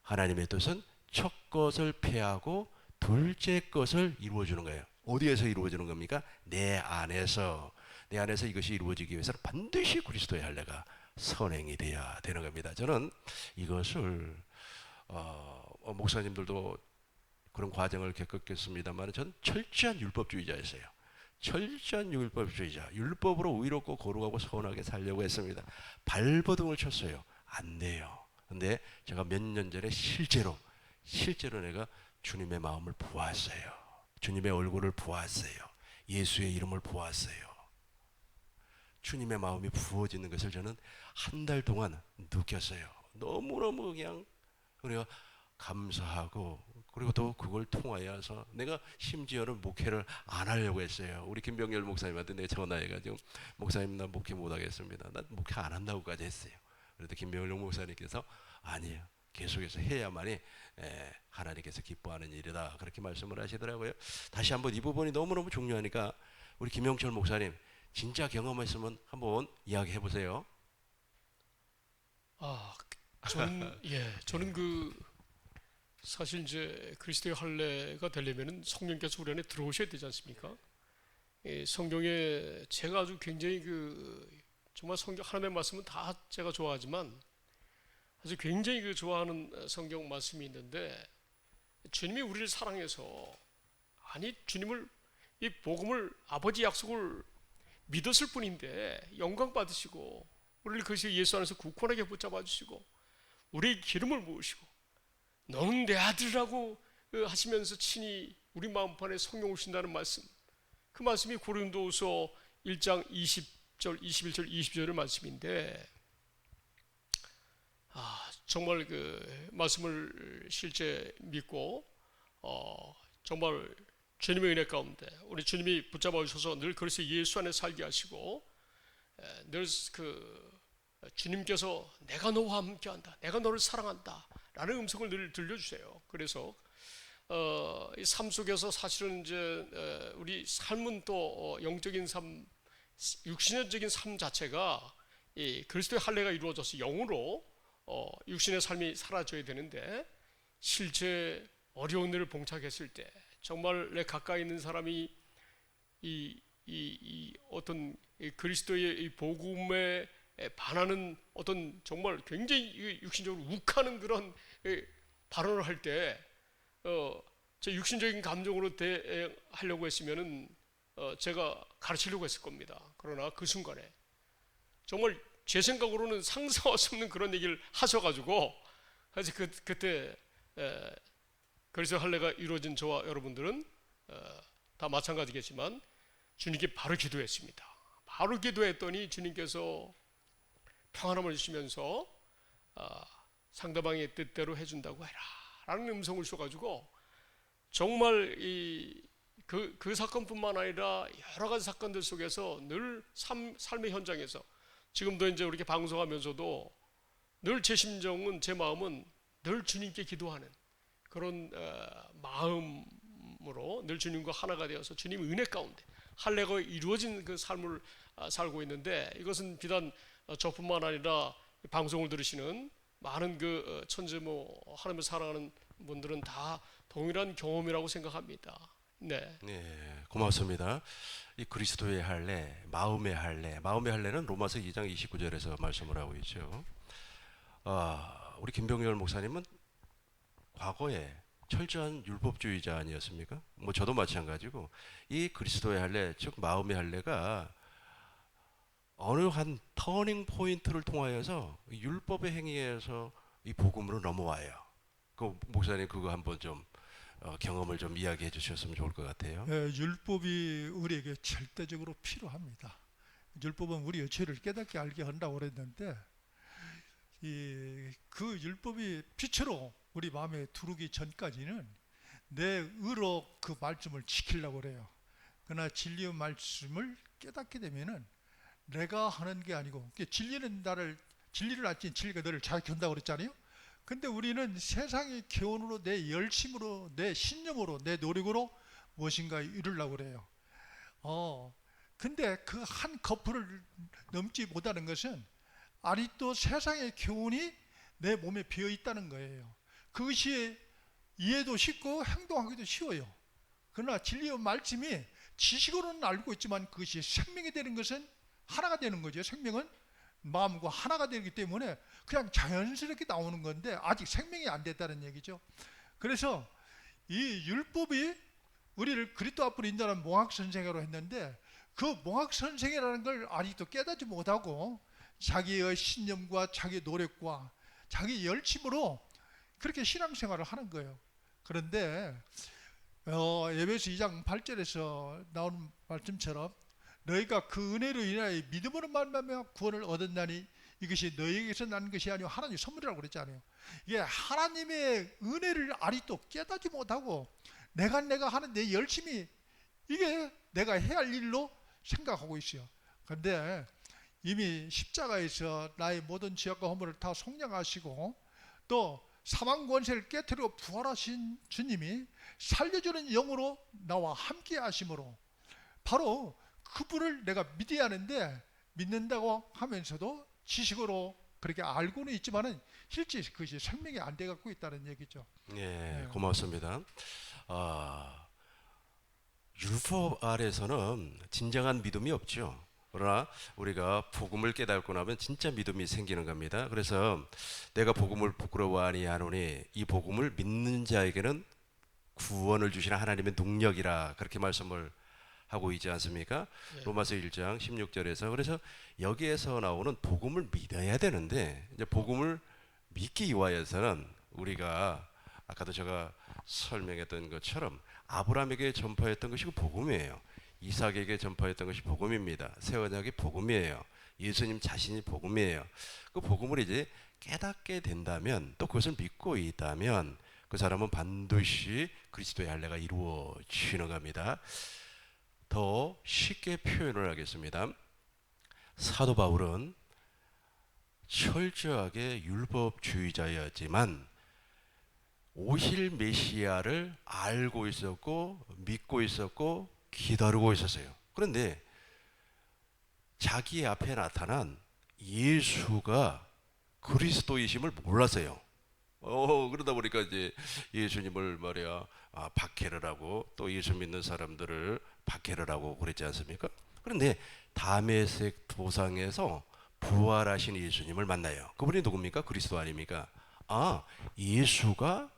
하나님의 뜻은 첫 것을 폐하고 둘째 것을 이루어주는 거예요. 어디에서 이루어지는 겁니까? 내 안에서. 내 안에서 이것이 이루어지기 위해서는 반드시 그리스도의 할례가 선행이 돼야 되는 겁니다. 저는 이것을 목사님들도 그런 과정을 겪었겠습니다만, 전 철저한 율법주의자였어요. 철저한 율법주의자. 율법으로 의롭고 거룩하고 선하게 살려고 했습니다. 발버둥을 쳤어요. 안 돼요. 근데 제가 몇 년 전에 실제로 내가 주님의 마음을 보았어요. 주님의 얼굴을 보았어요. 예수의 이름을 보았어요. 주님의 마음이 부어지는 것을 저는 한 달 동안 느꼈어요. 너무너무 그냥 우리가 감사하고, 그리고 또 그걸 통하여서 내가 심지어는 목회를 안 하려고 했어요. 우리 김병열 목사님한테 내가 전화해가지고, 목사님 나 목회 못 하겠습니다. 난 목회 안 한다고까지 했어요. 그래도 김병열 목사님께서 아니에요, 계속해서 해야만이 하나님께서 기뻐하는 일이다, 그렇게 말씀을 하시더라고요. 다시 한번 이 부분이 너무너무 중요하니까 우리 김영철 목사님 진짜 경험했으면 한번 이야기해 보세요. 저는 사실 이제 그리스도의 할례가 되려면은 성령께서 우리 안에 들어오셔야 되지 않습니까? 성경에 제가 아주 굉장히 정말 성경 하나님의 말씀은 다 제가 좋아하지만 아주 굉장히 좋아하는 성경 말씀이 있는데, 주님이 우리를 사랑해서, 주님을, 이 복음을, 아버지 약속을 믿었을 뿐인데 영광 받으시고 우리를 그것이 예수 안에서 굳건하게 붙잡아 주시고 우리의 기름을 부으시고 너는 내 아들이라고 하시면서 친히 우리 마음판에 성령 오신다는 말씀, 그 말씀이 고린도후서 1장 20절, 21절, 22절의 말씀인데, 정말 그 말씀을 실제 믿고 정말 주님의 은혜 가운데 우리 주님이 붙잡아 주셔서 늘 그리스도 예수 안에 살게 하시고 늘 주님께서 내가 너와 함께한다, 내가 너를 사랑한다 라는 음성을 늘 들려주세요. 그래서 이 삶 속에서 사실은 이제 우리 삶은 또 영적인 삶, 육신적인 삶 자체가 이 그리스도의 할례가 이루어져서 영으로 육신의 삶이 사라져야 되는데, 실제 어려운 일을 봉착했을 때 정말 내 가까이 있는 사람이 이 어떤 이 그리스도의 이 복음에 반하는 어떤 정말 굉장히 육신적으로 욱하는 그런 발언을 할 때 제 육신적인 감정으로 대하려고 했으면은 제가 가르치려고 했을 겁니다. 그러나 그 순간에 정말 제 생각으로는 상상할 수 없는 그런 얘기를 하셔가지고, 사실 그때 그리스도 할례가 이루어진 저와 여러분들은 다 마찬가지겠지만 주님께 바로 기도했습니다. 바로 기도했더니 주님께서 평안함을 주시면서 상대방의 뜻대로 해준다고 해라 라는 음성을 주셔가지고, 정말 그 사건뿐만 아니라 여러 가지 사건들 속에서 늘 삶의 현장에서 지금도 이제 이렇게 방송하면서도 늘 제 심정은, 제 마음은 늘 주님께 기도하는 그런 마음으로 늘 주님과 하나가 되어서 주님 은혜 가운데 할례가 이루어진 그 삶을 살고 있는데, 이것은 비단 저뿐만 아니라 방송을 들으시는 많은 그 천지모 하나님을 사랑하는 분들은 다 동일한 경험이라고 생각합니다. 네. 네, 고맙습니다. 이 그리스도의 할례, 마음의 할례, 마음의 할례는 로마서 2장 29절에서 말씀을 하고 있죠. 우리 김병열 목사님은 과거에 철저한 율법주의자 아니었습니까? 뭐 저도 마찬가지고, 이 그리스도의 할례, 즉 마음의 할례가 어느 한 터닝 포인트를 통하여서 율법의 행위에서 이 복음으로 넘어와요. 그 목사님 그거 한번 좀 경험을 좀 이야기해 주셨으면 좋을 것 같아요. 율법이 우리에게 절대적으로 필요합니다. 율법은 우리의 죄를 깨닫게 알게 한다고 그랬는데, 그 율법이 빛으로 우리 마음에 들어오기 전까지는 내 의로 그 말씀을 지키려고 그래요. 그러나 진리의 말씀을 깨닫게 되면은 내가 하는 게 아니고, 진리를 알지 진리가 너를 자유케한다고 그랬잖아요. 근데 우리는 세상의 교훈으로, 내 열심으로, 내 신념으로, 내 노력으로 무엇인가 이루려고 그래요. 근데 그 한 커플을 넘지 못하는 것은 아직도 세상의 교훈이 내 몸에 비어 있다는 거예요. 그것이 이해도 쉽고 행동하기도 쉬워요. 그러나 진리의 말씀이 지식으로는 알고 있지만 그것이 생명이 되는 것은 하나가 되는 거죠. 생명은 마음과 하나가 되기 때문에 그냥 자연스럽게 나오는 건데 아직 생명이 안 됐다는 얘기죠. 그래서 이 율법이 우리를 그리스도 앞으로 인도하는 몽학 선생으로 했는데, 그 몽학 선생이라는 걸 아직도 깨닫지 못하고 자기의 신념과 자기 노력과 자기 열심으로 그렇게 신앙생활을 하는 거예요. 그런데 에베소 2장 8절에서 나오는 말씀처럼 너희가 그 은혜로 인하여 믿음으로 말미암아 구원을 얻었나니 이것이 너희에게서 난 것이 아니고 하나님의 선물이라고 그랬잖아요. 이게 하나님의 은혜를 아직도 깨닫지 못하고 내가 하는 내 열심이 이게 내가 해야 할 일로 생각하고 있어요. 그런데 이미 십자가에서 나의 모든 죄악과 허물을 다 속량하시고 또 사망 권세를 깨뜨리고 부활하신 주님이 살려주는 영으로 나와 함께 하심으로 바로 그분을 내가 믿어야 하는데, 믿는다고 하면서도 지식으로 그렇게 알고는 있지만은 실제 그것이 생명이 안 돼 갖고 있다는 얘기죠. 예, 고맙습니다. 율법 아래서는 진정한 믿음이 없죠. 그러나 우리가 복음을 깨닫고 나면 진짜 믿음이 생기는 겁니다. 그래서 내가 복음을 부끄러워 아니하노니 이 복음을 믿는 자에게는 구원을 주시는 하나님의 능력이라 그렇게 말씀을 하고 있지 않습니까? 네. 로마서 1장 16절에서. 그래서 여기에서 나오는 복음을 믿어야 되는데, 이제 복음을 믿기 위하여서는 우리가 아까도 제가 설명했던 것처럼 아브라함에게 전파했던 것이 그 복음이에요. 이삭에게 전파했던 것이 복음입니다. 새 언약이 복음이에요. 예수님 자신이 복음이에요. 그 복음을 이제 깨닫게 된다면, 또 그것을 믿고 있다면 그 사람은 반드시 그리스도의 할례가 이루어지는 겁니다. 더 쉽게 표현을 하겠습니다. 사도 바울은 철저하게 율법주의자였지만 오실 메시아를 알고 있었고 믿고 있었고 기다리고 있었어요. 그런데 자기 앞에 나타난 예수가 그리스도이심을 몰랐어요. 그러다 보니까 이제 예수님을 말이야 박해를 하고 또 예수 믿는 사람들을 박해를 하고 그랬지 않습니까? 그런데 다메섹 도상에서 부활하신 예수님을 만나요. 그분이 누굽니까? 그리스도 아닙니까? 예수가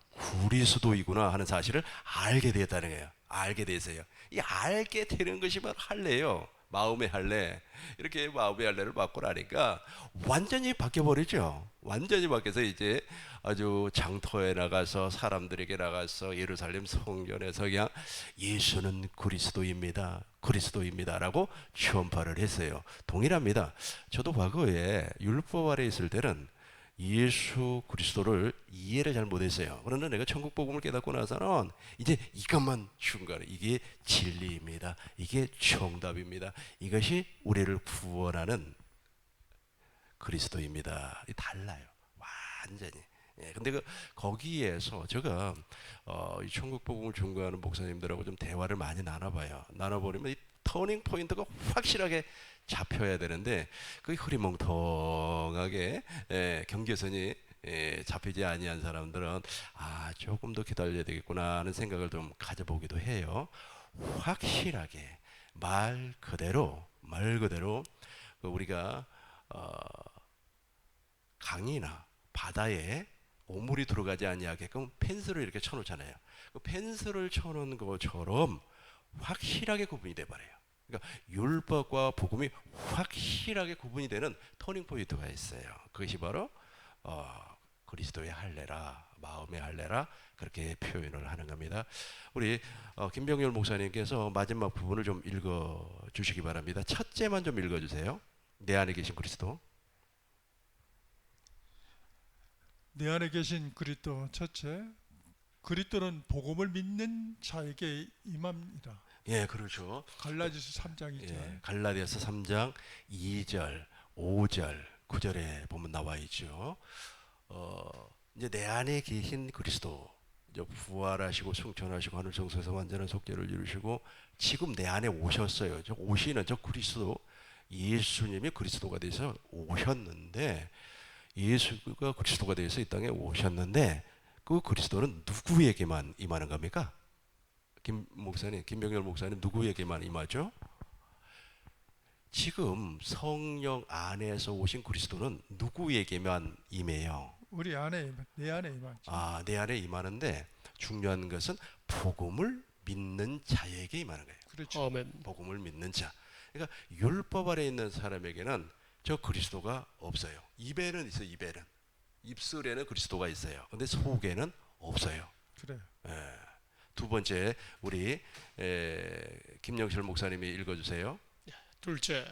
그리스도이구나 하는 사실을 알게 되었다는 거예요. 알게 되세요. 이 알게 되는 것이 바로 할례예요. 마음의 할례. 이렇게 마음의 할례를 받고 나니까 완전히 바뀌어버리죠. 완전히 바뀌어서 이제 아주 장터에 나가서 사람들에게 나가서 예루살렘 성전에서 그냥 예수는 그리스도입니다. 그리스도입니다라고 전파를 했어요. 동일합니다. 저도 과거에 율법 아래 있을 때는 예수 그리스도를 이해를 잘 못했어요. 그러나 내가 천국 복음을 깨닫고 나서는 이제 이것만 중간에 이게 진리입니다. 이게 정답입니다. 이것이 우리를 구원하는 그리스도입니다. 달라요. 완전히. 근데 거기에서 제가 이 천국 복음을 전가하는 목사님들하고 좀 대화를 많이 나눠봐요. 나눠보면 이 터닝 포인트가 확실하게 잡혀야 되는데 그 흐리멍텅하게 경계선이 잡히지 아니한 사람들은 조금 더 기다려야 되겠구나 하는 생각을 좀 가져보기도 해요. 확실하게 말 그대로 우리가 강이나 바다에 오물이 들어가지 아니하게끔 펜스를 이렇게 쳐놓잖아요. 그 펜스를 쳐놓은 것처럼 확실하게 구분이 돼버려요. 그러니까 율법과 복음이 확실하게 구분이 되는 터닝 포인트가 있어요. 그것이 바로 그리스도의 할례라, 마음의 할례라 그렇게 표현을 하는 겁니다. 우리 김병열 목사님께서 마지막 부분을 좀 읽어 주시기 바랍니다. 첫째만 좀 읽어 주세요. 내 안에 계신 그리스도. 내 안에 계신 그리스도. 첫째, 그리스도는 복음을 믿는 자에게 임합니다. 예, 그렇죠. 갈라디아서 3장 2절. 예, 갈라디아서 3장 2절, 5절, 9절에 보면 나와 있죠. 이제 내 안에 계신 그리스도, 이제 부활하시고 승천하시고 하늘 성소에서 완전한 속죄를 이루시고 지금 내 안에 오셨어요. 저 오시는 저 그리스도, 예수님이 그리스도가 돼서 오셨는데, 예수가 그리스도가 돼서 이 땅에 오셨는데 그 그리스도는 누구에게만 임하는 겁니까? 김병열 목사님 누구에게만 임하죠? 지금 성령 안에서 오신 그리스도는 누구에게만 임해요? 우리 안에 내 안에 임하죠. 내 안에 임하는데 중요한 것은 복음을 믿는 자에게 임하는 거예요. 그렇죠. 아멘. 복음을 믿는 자. 그러니까 율법 아래 있는 사람에게는 저 그리스도가 없어요. 입에는 있어요. 입술에는 그리스도가 있어요. 근데 속에는 없어요. 그래요. 두 번째 우리 김영철 목사님이 읽어주세요. 둘째,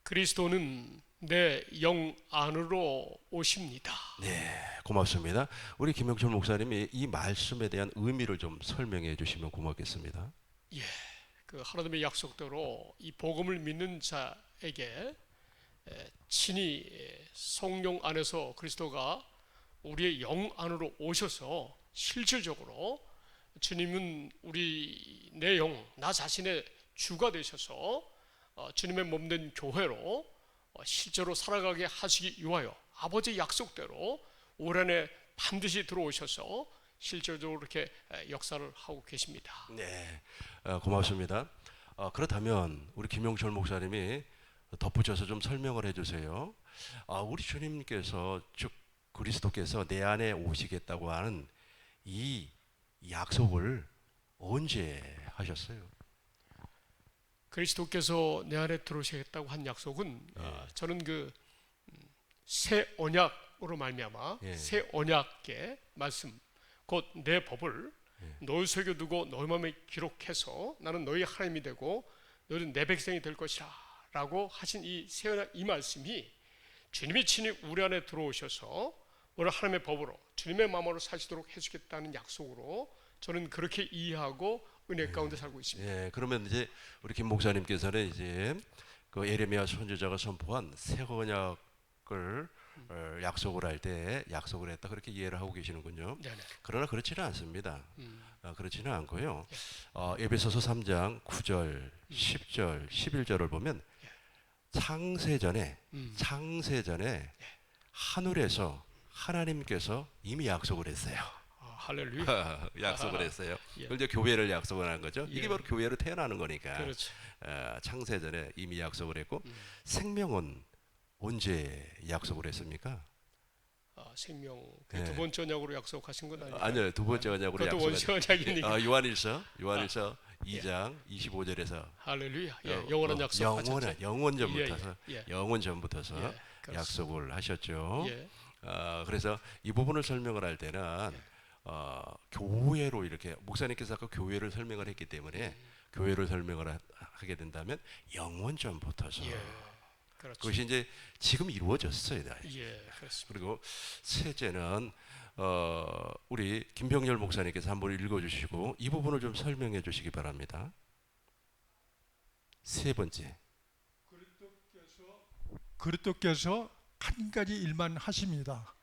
그리스도는 내 영 안으로 오십니다. 네, 고맙습니다. 우리 김영철 목사님이 이 말씀에 대한 의미를 좀 설명해 주시면 고맙겠습니다. 그 하나님의 약속대로 이 복음을 믿는 자에게 친히 성령 안에서 그리스도가 우리의 영 안으로 오셔서 실질적으로 주님은 내 영, 나 자신의 주가 되셔서 주님의 몸된 교회로 실제로 살아가게 하시기 위하여 아버지의 약속대로 올 한해 반드시 들어오셔서 실질적으로 이렇게 역사를 하고 계십니다. 네, 고맙습니다. 그렇다면 우리 김영철 목사님이 덧붙여서 좀 설명을 해주세요. 우리 주님께서 즉 그리스도께서 내 안에 오시겠다고 하는 이 약속을 언제 하셨어요? 그리스도께서 내 안에 들어오시겠다고 한 약속은 저는 새 언약으로 말미암아 새 언약의 말씀 곧 내 법을 너희 속에 두고 너희 마음에 기록해서 나는 너희 하나님이 되고 너희는 내 백성이 될 것이라 라고 하신 이 새 언약 이 말씀이 주님이 친히 우리 안에 들어오셔서 우리 하나님의 법으로 주님의 마음으로 사시도록 해주겠다는 약속으로 저는 그렇게 이해하고 은혜 가운데 살고 있습니다. 그러면 이제 우리 김 목사님께서는 이제 그 예레미야 선지자가 선포한 새 언약을 약속을 할 때 약속을 했다 그렇게 이해를 하고 계시는군요. 네네. 그러나 그렇지는 않습니다. 그렇지는 않고요. 예. 에베소서 3장 9절, 10절, 11절을 보면 창세전에 하늘에서 하나님께서 이미 약속을 했어요. 할렐루야. 약속을 했어요. 예. 그걸 이제 교회를 약속을 하는 거죠. 예. 이게 바로 교회로 태어나는 거니까. 그렇죠. 창세전에 이미 약속을 했고 생명은 언제 약속을 했습니까? 생명 예. 그 두 번째 언약으로 약속하신 건 아니에요? 아니요, 두 번째 언약으로 그것도 원수 약속한. 언약이니까. 요한일서 2장 25절에서 할렐루야. 예. 영원한 약속. 영원 전부터서 예. 영원 전부터서 예. 그렇습니다. 약속을 하셨죠. 예. 그래서 이 부분을 설명을 할 때는 교회로 이렇게 목사님께서 아까 교회를 설명을 했기 때문에 교회를 설명을 하게 된다면 영원 전부터서 예. 그렇죠. 그것이 이제 지금 이루어졌어요. 예. 그렇습니다. 그리고 셋째는 우리 김병열 목사님께서 한번 읽어주시고 이 부분을 좀 설명해 주시기 바랍니다. 세 번째. 그리스도께서 한 가지 일만 하십니다.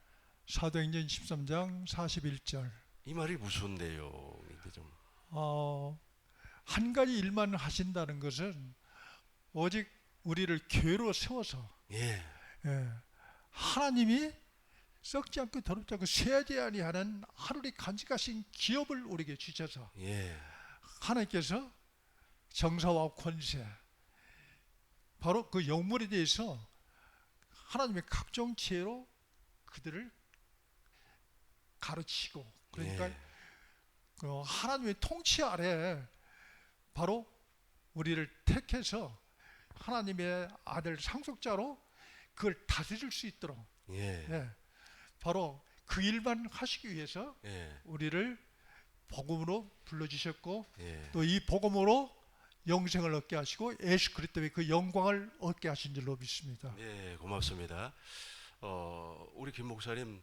사도행전 13장 41절. 이 말이 무슨 내용인지 좀. 한 가지 일만 하신다는 것은 오직 우리를 교회로 세워서 예. 하나님이 썩지 않고 더럽지 않고 쇠하지 아니하는 하늘이 간직하신 기업을 우리에게 주셔서 예. 하나님께서 정사와 권세 바로 그 영물에 대해서 하나님의 각종 지혜로 그들을 가르치고 그러니까 예. 그 하나님의 통치 아래 바로 우리를 택해서 하나님의 아들 상속자로 그걸 다스릴 수 있도록 예. 바로 그 일만 하시기 위해서 예. 우리를 복음으로 불러주셨고 예. 또 이 복음으로 영생을 얻게 하시고 예수 그리스도의 그 영광을 얻게 하신 줄로 믿습니다. 예, 고맙습니다. 우리 김 목사님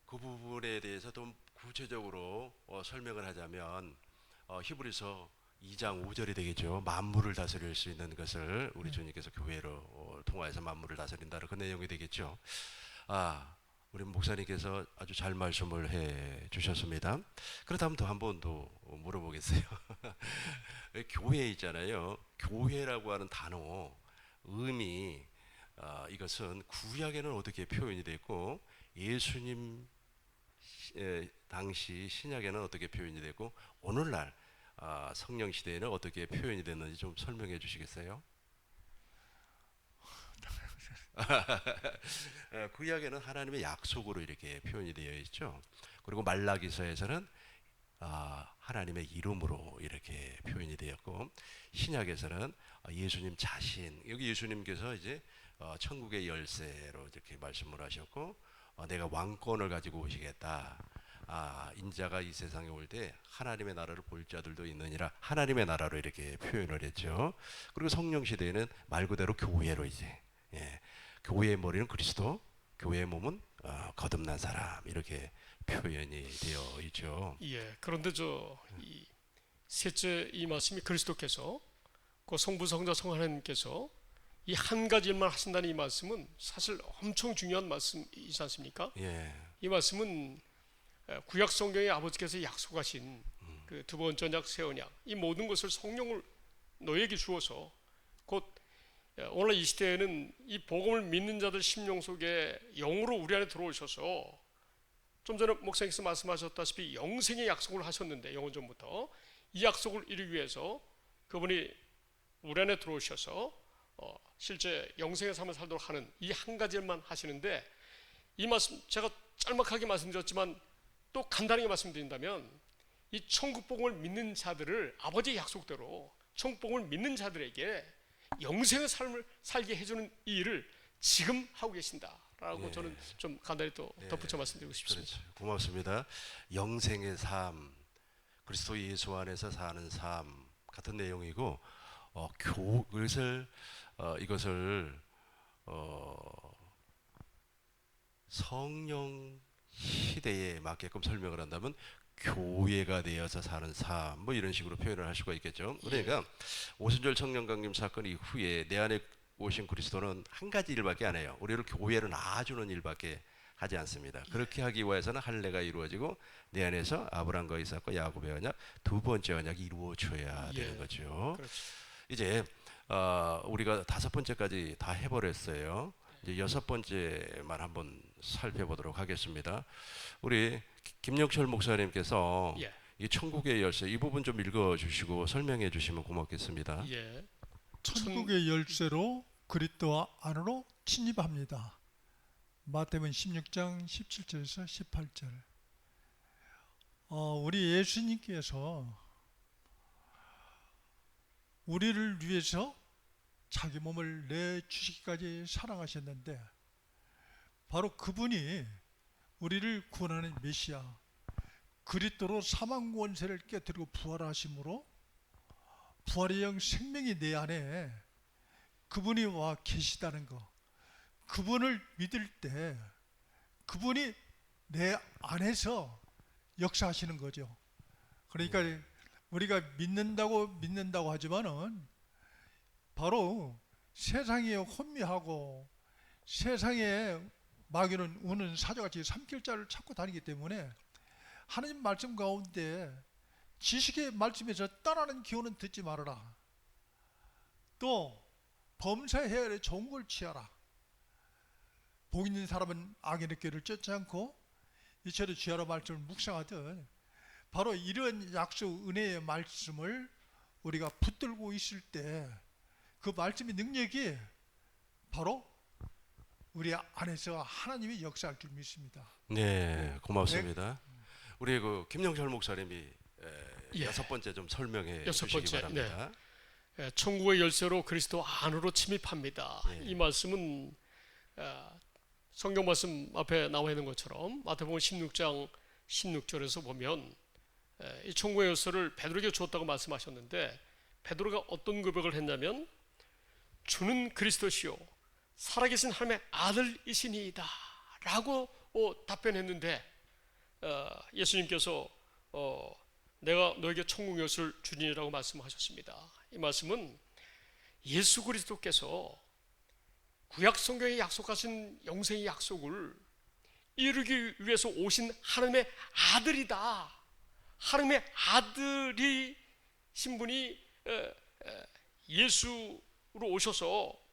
그 부분에 대해서 좀 구체적으로 설명을 하자면 히브리서 2장 5절이 되겠죠. 만물을 다스릴 수 있는 것을 우리 주님께서 교회로 통하여서 만물을 다스린다는 그 내용이 되겠죠. 우리 목사님께서 아주 잘 말씀을 해 주셨습니다. 그렇다면 또 한 번 더 물어보겠어요. 교회 있잖아요. 교회라고 하는 단어 의미 이것은 구약에는 어떻게 표현이 됐고 예수님 당시 신약에는 어떻게 표현이 됐고 오늘날 성령 시대에는 어떻게 표현이 됐는지 좀 설명해 주시겠어요? 구약에는 하나님의 약속으로 이렇게 표현이 되어 있죠. 그리고 말라기서에서는 하나님의 이름으로 이렇게 표현이 되었고 신약에서는 예수님 자신 여기 예수님께서 이제 천국의 열쇠로 이렇게 말씀을 하셨고 내가 왕권을 가지고 오시겠다. 인자가 이 세상에 올 때 하나님의 나라를 볼 자들도 있느니라 하나님의 나라로 이렇게 표현을 했죠. 그리고 성령 시대에는 말 그대로 교회로 이제 교회의 머리는 그리스도, 교회의 몸은 거듭난 사람 이렇게 표현이 되어 있죠. 예. 그런데 이 셋째 이 말씀이 그리스도께서 그 성부 성자 성하나님께서 이 한 가지 일만 하신다는 이 말씀은 사실 엄청 중요한 말씀이지 않습니까? 예. 이 말씀은 구약 성경의 아버지께서 약속하신 그 두 번째 언약 새 언약 이 모든 것을 성령을 너에게 주어서 곧 오늘 이 시대에는 이 복음을 믿는 자들 심령 속에 영으로 우리 안에 들어오셔서 좀 전에 목사님께서 말씀하셨다시피 영생의 약속을 하셨는데 영원 전부터 이 약속을 이루기 위해서 그분이 우리 안에 들어오셔서 실제 영생의 삶을 살도록 하는 이 한 가지만 하시는데 이 말씀 제가 짤막하게 말씀드렸지만 또 간단하게 말씀드린다면 이 천국 복음을 믿는 자들을 아버지의 약속대로 천국 복음을 믿는 자들에게 영생의 삶을 살게 해주는 이 일을 지금 하고 계신다라고 저는 좀 간단히 또 덧붙여 말씀드리고 싶습니다. 그렇죠. 고맙습니다. 영생의 삶, 그리스도 예수 안에서 사는 삶 같은 내용이고 이것을 성령 시대에 맞게끔 설명을 한다면 교회가 되어서 사는 삶 뭐 이런 식으로 표현을 할 수가 있겠죠. 그러니까 오순절 청년 강림 사건 이후에 내 안에 오신 그리스도는 한 가지 일밖에 안 해요. 우리를 교회로 낳아주는 일밖에 하지 않습니다. 그렇게 하기 위해서는 할례가 이루어지고 내 안에서 아브라함과 이삭과 야곱의 언약, 두 번째 언약이 이루어져야 예. 되는 거죠. 그렇죠. 이제 우리가 다섯 번째까지 다 해버렸어요. 이제 여섯 번째만 한번 살펴보도록 하겠습니다. 우리 김영철 목사님께서 예. 이 천국의 열쇠 이 부분 좀 읽어주시고 설명해 주시면 고맙겠습니다. 예. 천국의 열쇠로 그리스도 안으로 침입합니다. 마태복음 16장 17절에서 18절. 우리 예수님께서 우리를 위해서 자기 몸을 내주시기까지 사랑하셨는데 바로 그분이 우리를 구원하는 메시아 그리스도로 사망 권세를 깨뜨리고 부활하심으로 부활의 영 생명이 내 안에 그분이 와 계시다는 거, 그분을 믿을 때 그분이 내 안에서 역사하시는 거죠. 그러니까 우리가 믿는다고 하지만은 바로 세상에 혼미하고 세상에 마귀는 우는 사자같이 삼킬자를 찾고 다니기 때문에 하나님 말씀 가운데 지식의 말씀에서 떠나는 기호는 듣지 말아라. 또 범사해야 할 좋은 걸 취하라. 복 있는 사람은 악인의 길을 쫓지 않고 이처럼 주야로 말씀을 묵상하듯 바로 이런 약속 은혜의 말씀을 우리가 붙들고 있을 때 그 말씀의 능력이 바로 우리 안에서 하나님이 역사할 줄 믿습니다. 네, 고맙습니다. 우리 그 김영철 목사님이 예. 여섯 번째 좀 설명해 여섯 주시기 번째, 바랍니다. 천국의 열쇠로 그리스도 안으로 침입합니다. 예. 이 말씀은 성경 말씀 앞에 나와 있는 것처럼 마태복음 16장 16절에서 보면 이 천국의 열쇠를 베드로에게 주었다고 말씀하셨는데 베드로가 어떤 고백을 했냐면 주는 그리스도시요 살아계신 하나님의 아들이시니이다 라고 답변했는데 예수님께서 내가 너에게 천국 열쇠를 주니라고 말씀하셨습니다. 이 말씀은 예수 그리스도께서 구약 성경에 약속하신 영생의 약속을 이루기 위해서 오신 하나님의 아들이다. 하나님의 아들이신 분이 예수로 오셔서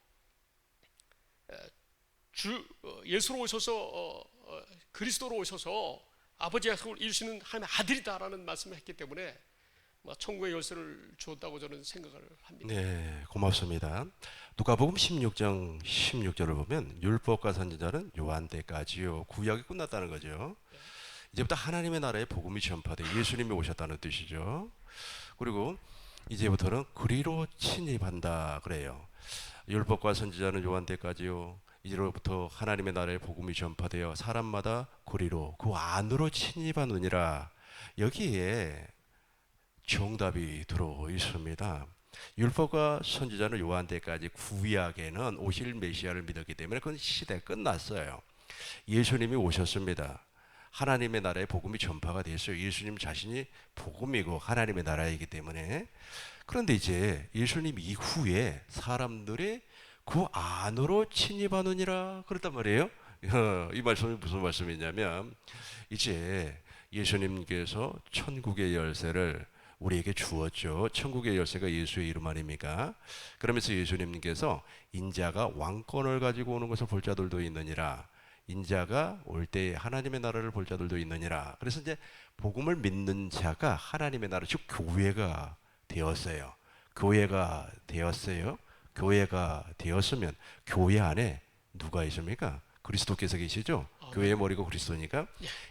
예수로 오셔서 그리스도로 오셔서 아버지의 약속을 이루시는 하나님의 아들이다라는 말씀을 했기 때문에 천국의 열쇠를 주었다고 저는 생각을 합니다. 네, 고맙습니다. 누가복음 16장 16절을 보면 율법과 선지자는 요한 때까지요. 구약이 끝났다는 거죠. 이제부터 하나님의 나라의 복음이 전파돼 예수님이 오셨다는 뜻이죠. 그리고 이제부터는 그리로 침입한다 그래요. 율법과 선지자는 요한 때까지요. 이제로부터 하나님의 나라의 복음이 전파되어 사람마다 그리로 그 안으로 침입하느니라. 여기에 정답이 들어 있습니다. 율법과 선지자는 요한 때까지 구약에는 오실 메시아를 믿었기 때문에 그건 시대 끝났어요. 예수님이 오셨습니다. 하나님의 나라의 복음이 전파가 됐어요. 예수님 자신이 복음이고 하나님의 나라이기 때문에. 그런데 이제 예수님 이후에 사람들이 그 안으로 침입하느니라 그랬단 말이에요. 이 말씀이 무슨 말씀이냐면 이제 예수님께서 천국의 열쇠를 우리에게 주었죠. 천국의 열쇠가 예수의 이름 아닙니까? 그러면서 예수님께서 인자가 왕권을 가지고 오는 것을 볼 자들도 있느니라. 인자가 올 때 하나님의 나라를 볼 자들도 있느니라. 그래서 이제 복음을 믿는 자가 하나님의 나라, 즉 교회가 되었어요. 교회가 되었어요. 교회가 되었으면 교회 안에 누가 있습니까? 그리스도께서 계시죠. 교회의 머리가 그리스도니까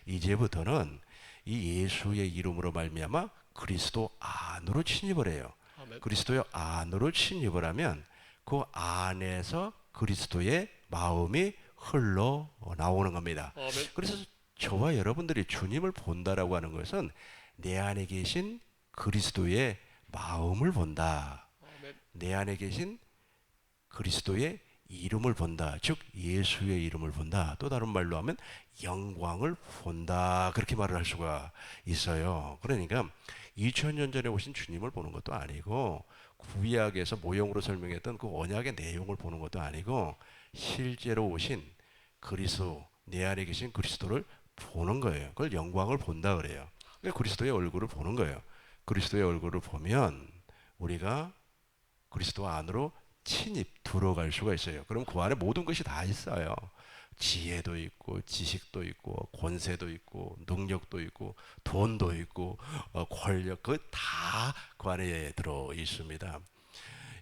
이제부터는 이 예수의 이름으로 말미암아 그리스도 안으로 침입을 해요. 그리스도의 안으로 침입을 하면 그 안에서 그리스도의 마음이 흘러 나오는 겁니다. 그래서 저와 여러분들이 주님을 본다라고 하는 것은 내 안에 계신 그리스도의 마음을 본다. 내 안에 계신 그리스도의 이름을 본다. 즉 예수의 이름을 본다. 또 다른 말로 하면 영광을 본다. 그렇게 말을 할 수가 있어요. 그러니까 2000년 전에 오신 주님을 보는 것도 아니고 구약에서 모형으로 설명했던 그 언약의 내용을 보는 것도 아니고 실제로 오신 그리스도, 내 안에 계신 그리스도를 보는 거예요. 그걸 영광을 본다 그래요. 그리스도의 얼굴을 보는 거예요. 그리스도의 얼굴을 보면 우리가 그리스도 안으로 침입 들어갈 수가 있어요. 그럼 그 안에 모든 것이 다 있어요. 지혜도 있고 지식도 있고 권세도 있고 능력도 있고 돈도 있고 권력, 그 다 그 안에 들어 있습니다.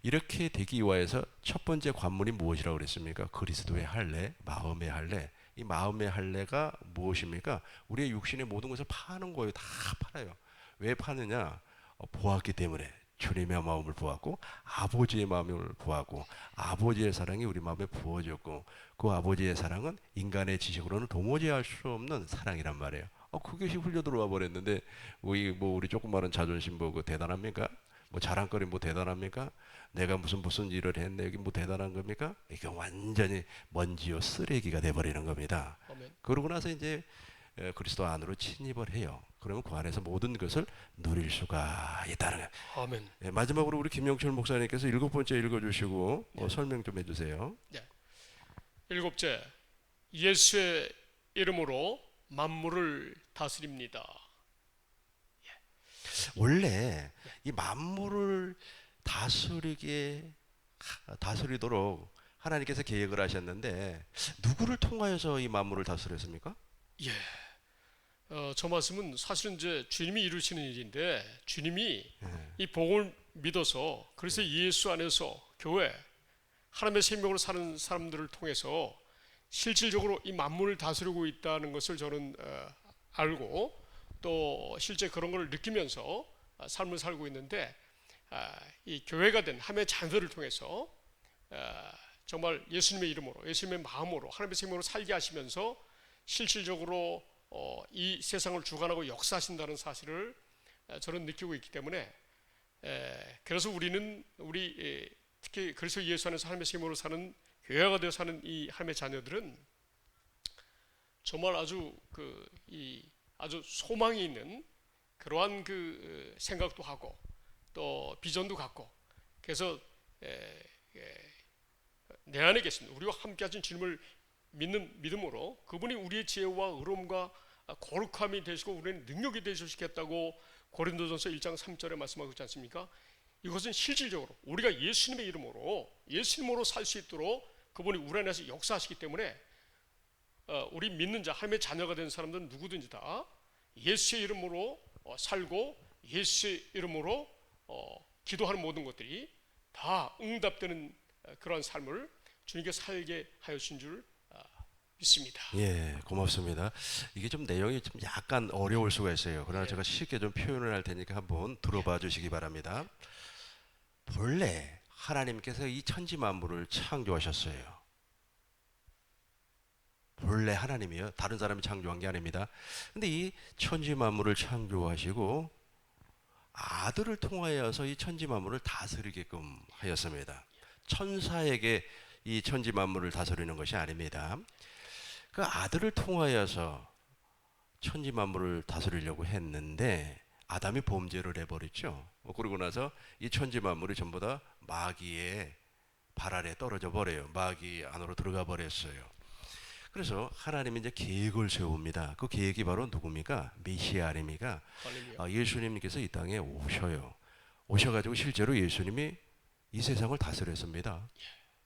이렇게 되기 위해서 첫 번째 관문이 무엇이라고 그랬습니까? 그리스도의 할례, 마음의 할례. 이 마음의 할례가 무엇입니까? 우리의 육신의 모든 것을 파는 거예요. 다 팔아요. 왜 파느냐? 보았기 때문에. 주님의 마음을 보았고 아버지의 마음을 보았고 아버지의 사랑이 우리 마음에 부어졌고 그 아버지의 사랑은 인간의 지식으로는 도무지 알 수 없는 사랑이란 말이에요. 그것이 흘려 들어와 버렸는데 우리 조그마한 자존심 보고 대단합니까? 뭐 자랑거리 뭐 대단합니까? 내가 무슨 일을 했네 여기 뭐 대단한 겁니까? 이게 완전히 먼지요 쓰레기가 돼버리는 겁니다. 아멘. 그러고 나서 이제 그리스도 안으로 침입을 해요. 그러면 그 안에서 모든 것을 누릴 수가 있다는 거예요. 아멘. 마지막으로 우리 김영철 목사님께서 7번째 읽어주시고 설명 좀 해주세요. 네. 7째, 예수의 이름으로 만물을 다스립니다. 원래 이 만물을 다스리도록 하나님께서 계획을 하셨는데 누구를 통하여서 이 만물을 다스렸습니까? 예. 저 말씀은 사실은 이제 주님이 이루시는 일인데 주님이 이 복음을 믿어서 그래서 예수 안에서 교회 하나님의 생명으로 사는 사람들을 통해서 실질적으로 이 만물을 다스리고 있다는 것을 저는 알고 또 실제 그런 걸 느끼면서 삶을 살고 있는데 이 교회가 된 하나님의 자녀들을 통해서 정말 예수님의 이름으로 예수님의 마음으로 하나님의 생명으로 살게 하시면서 실질적으로 이 세상을 주관하고 역사하신다는 사실을 저는 느끼고 있기 때문에 그래서 우리는 특히 그리스도 예수 안에서 하나님의 생명으로 사는 교회가 되어 사는 이 하나님의 자녀들은 정말 아주 아주 소망이 있는 그러한 그 생각도 하고 또 비전도 갖고 그래서 내 안에 계신 우리와 함께 하신 주님을 믿는 믿음으로 그분이 우리의 지혜와 의로움과 거룩함이 되시고 우리는 능력이 되시겠다고 고린도전서 1장 3절에 말씀하고 있지 않습니까? 이것은 실질적으로 우리가 예수님으로 살 수 있도록 그분이 우리 안에서 역사하시기 때문에 우리 믿는 자 하나님의 자녀가 된 사람들은 누구든지 다 예수의 이름으로 살고 예수의 이름으로 기도하는 모든 것들이 다 응답되는 그러한 삶을 주님께 살게 하여주신 줄 믿습니다. 예, 고맙습니다. 이게 좀 내용이 좀 약간 어려울 수가 있어요. 그러나 제가 쉽게 좀 표현을 할 테니까 한번 들어봐 주시기 바랍니다. 본래 하나님께서 이 천지 만물을 창조하셨어요. 본래 하나님이요. 다른 사람이 창조한 게 아닙니다. 근데 이 천지 만물을 창조하시고 아들을 통하여서 이 천지 만물을 다스리게끔 하였습니다. 천사에게 이 천지 만물을 다스리는 것이 아닙니다. 그 아들을 통하여서 천지 만물을 다스리려고 했는데 아담이 범죄를 해버렸죠. 그러고 나서 이 천지 만물이 전부 다 마귀의 발 아래 떨어져 버려요. 마귀 안으로 들어가 버렸어요. 그래서 하나님이 이제 계획을 세웁니다. 그 계획이 바로 누굽니까? 메시아 아닙니까? 예수님께서 이 땅에 오셔요. 오셔가지고 실제로 예수님이 이 세상을 다스렸습니다.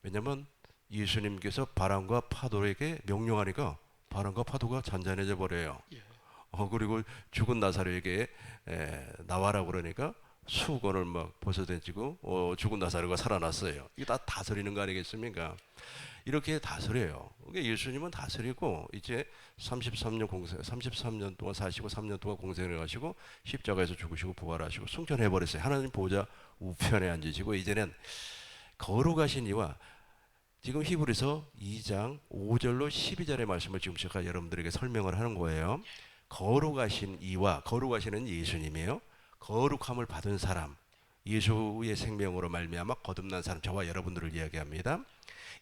왜냐하면 예수님께서 바람과 파도에게 명령하니까 바람과 파도가 잔잔해져 버려요. 그리고 죽은 나사로에게 나와라 그러니까 수건을 막 벗어던지고 죽은 나사로가 살아났어요. 이게 다 다스리는 거 아니겠습니까? 이렇게 다스려요. 예수님은 다스리고 이제 33년 동안 사시고 3년 동안 공생을 하시고 십자가에서 죽으시고 부활하시고 승천해 버렸어요. 하나님 보좌 우편에 앉으시고 이제는 거룩하신 이와 지금 히브리서 2장 5절로 12절의 말씀을 지금 제가 여러분들에게 설명을 하는 거예요. 거룩하신 이와 거룩하시는 예수님이에요. 거룩함을 받은 사람, 예수의 생명으로 말미암아 거듭난 사람, 저와 여러분들을 이야기합니다.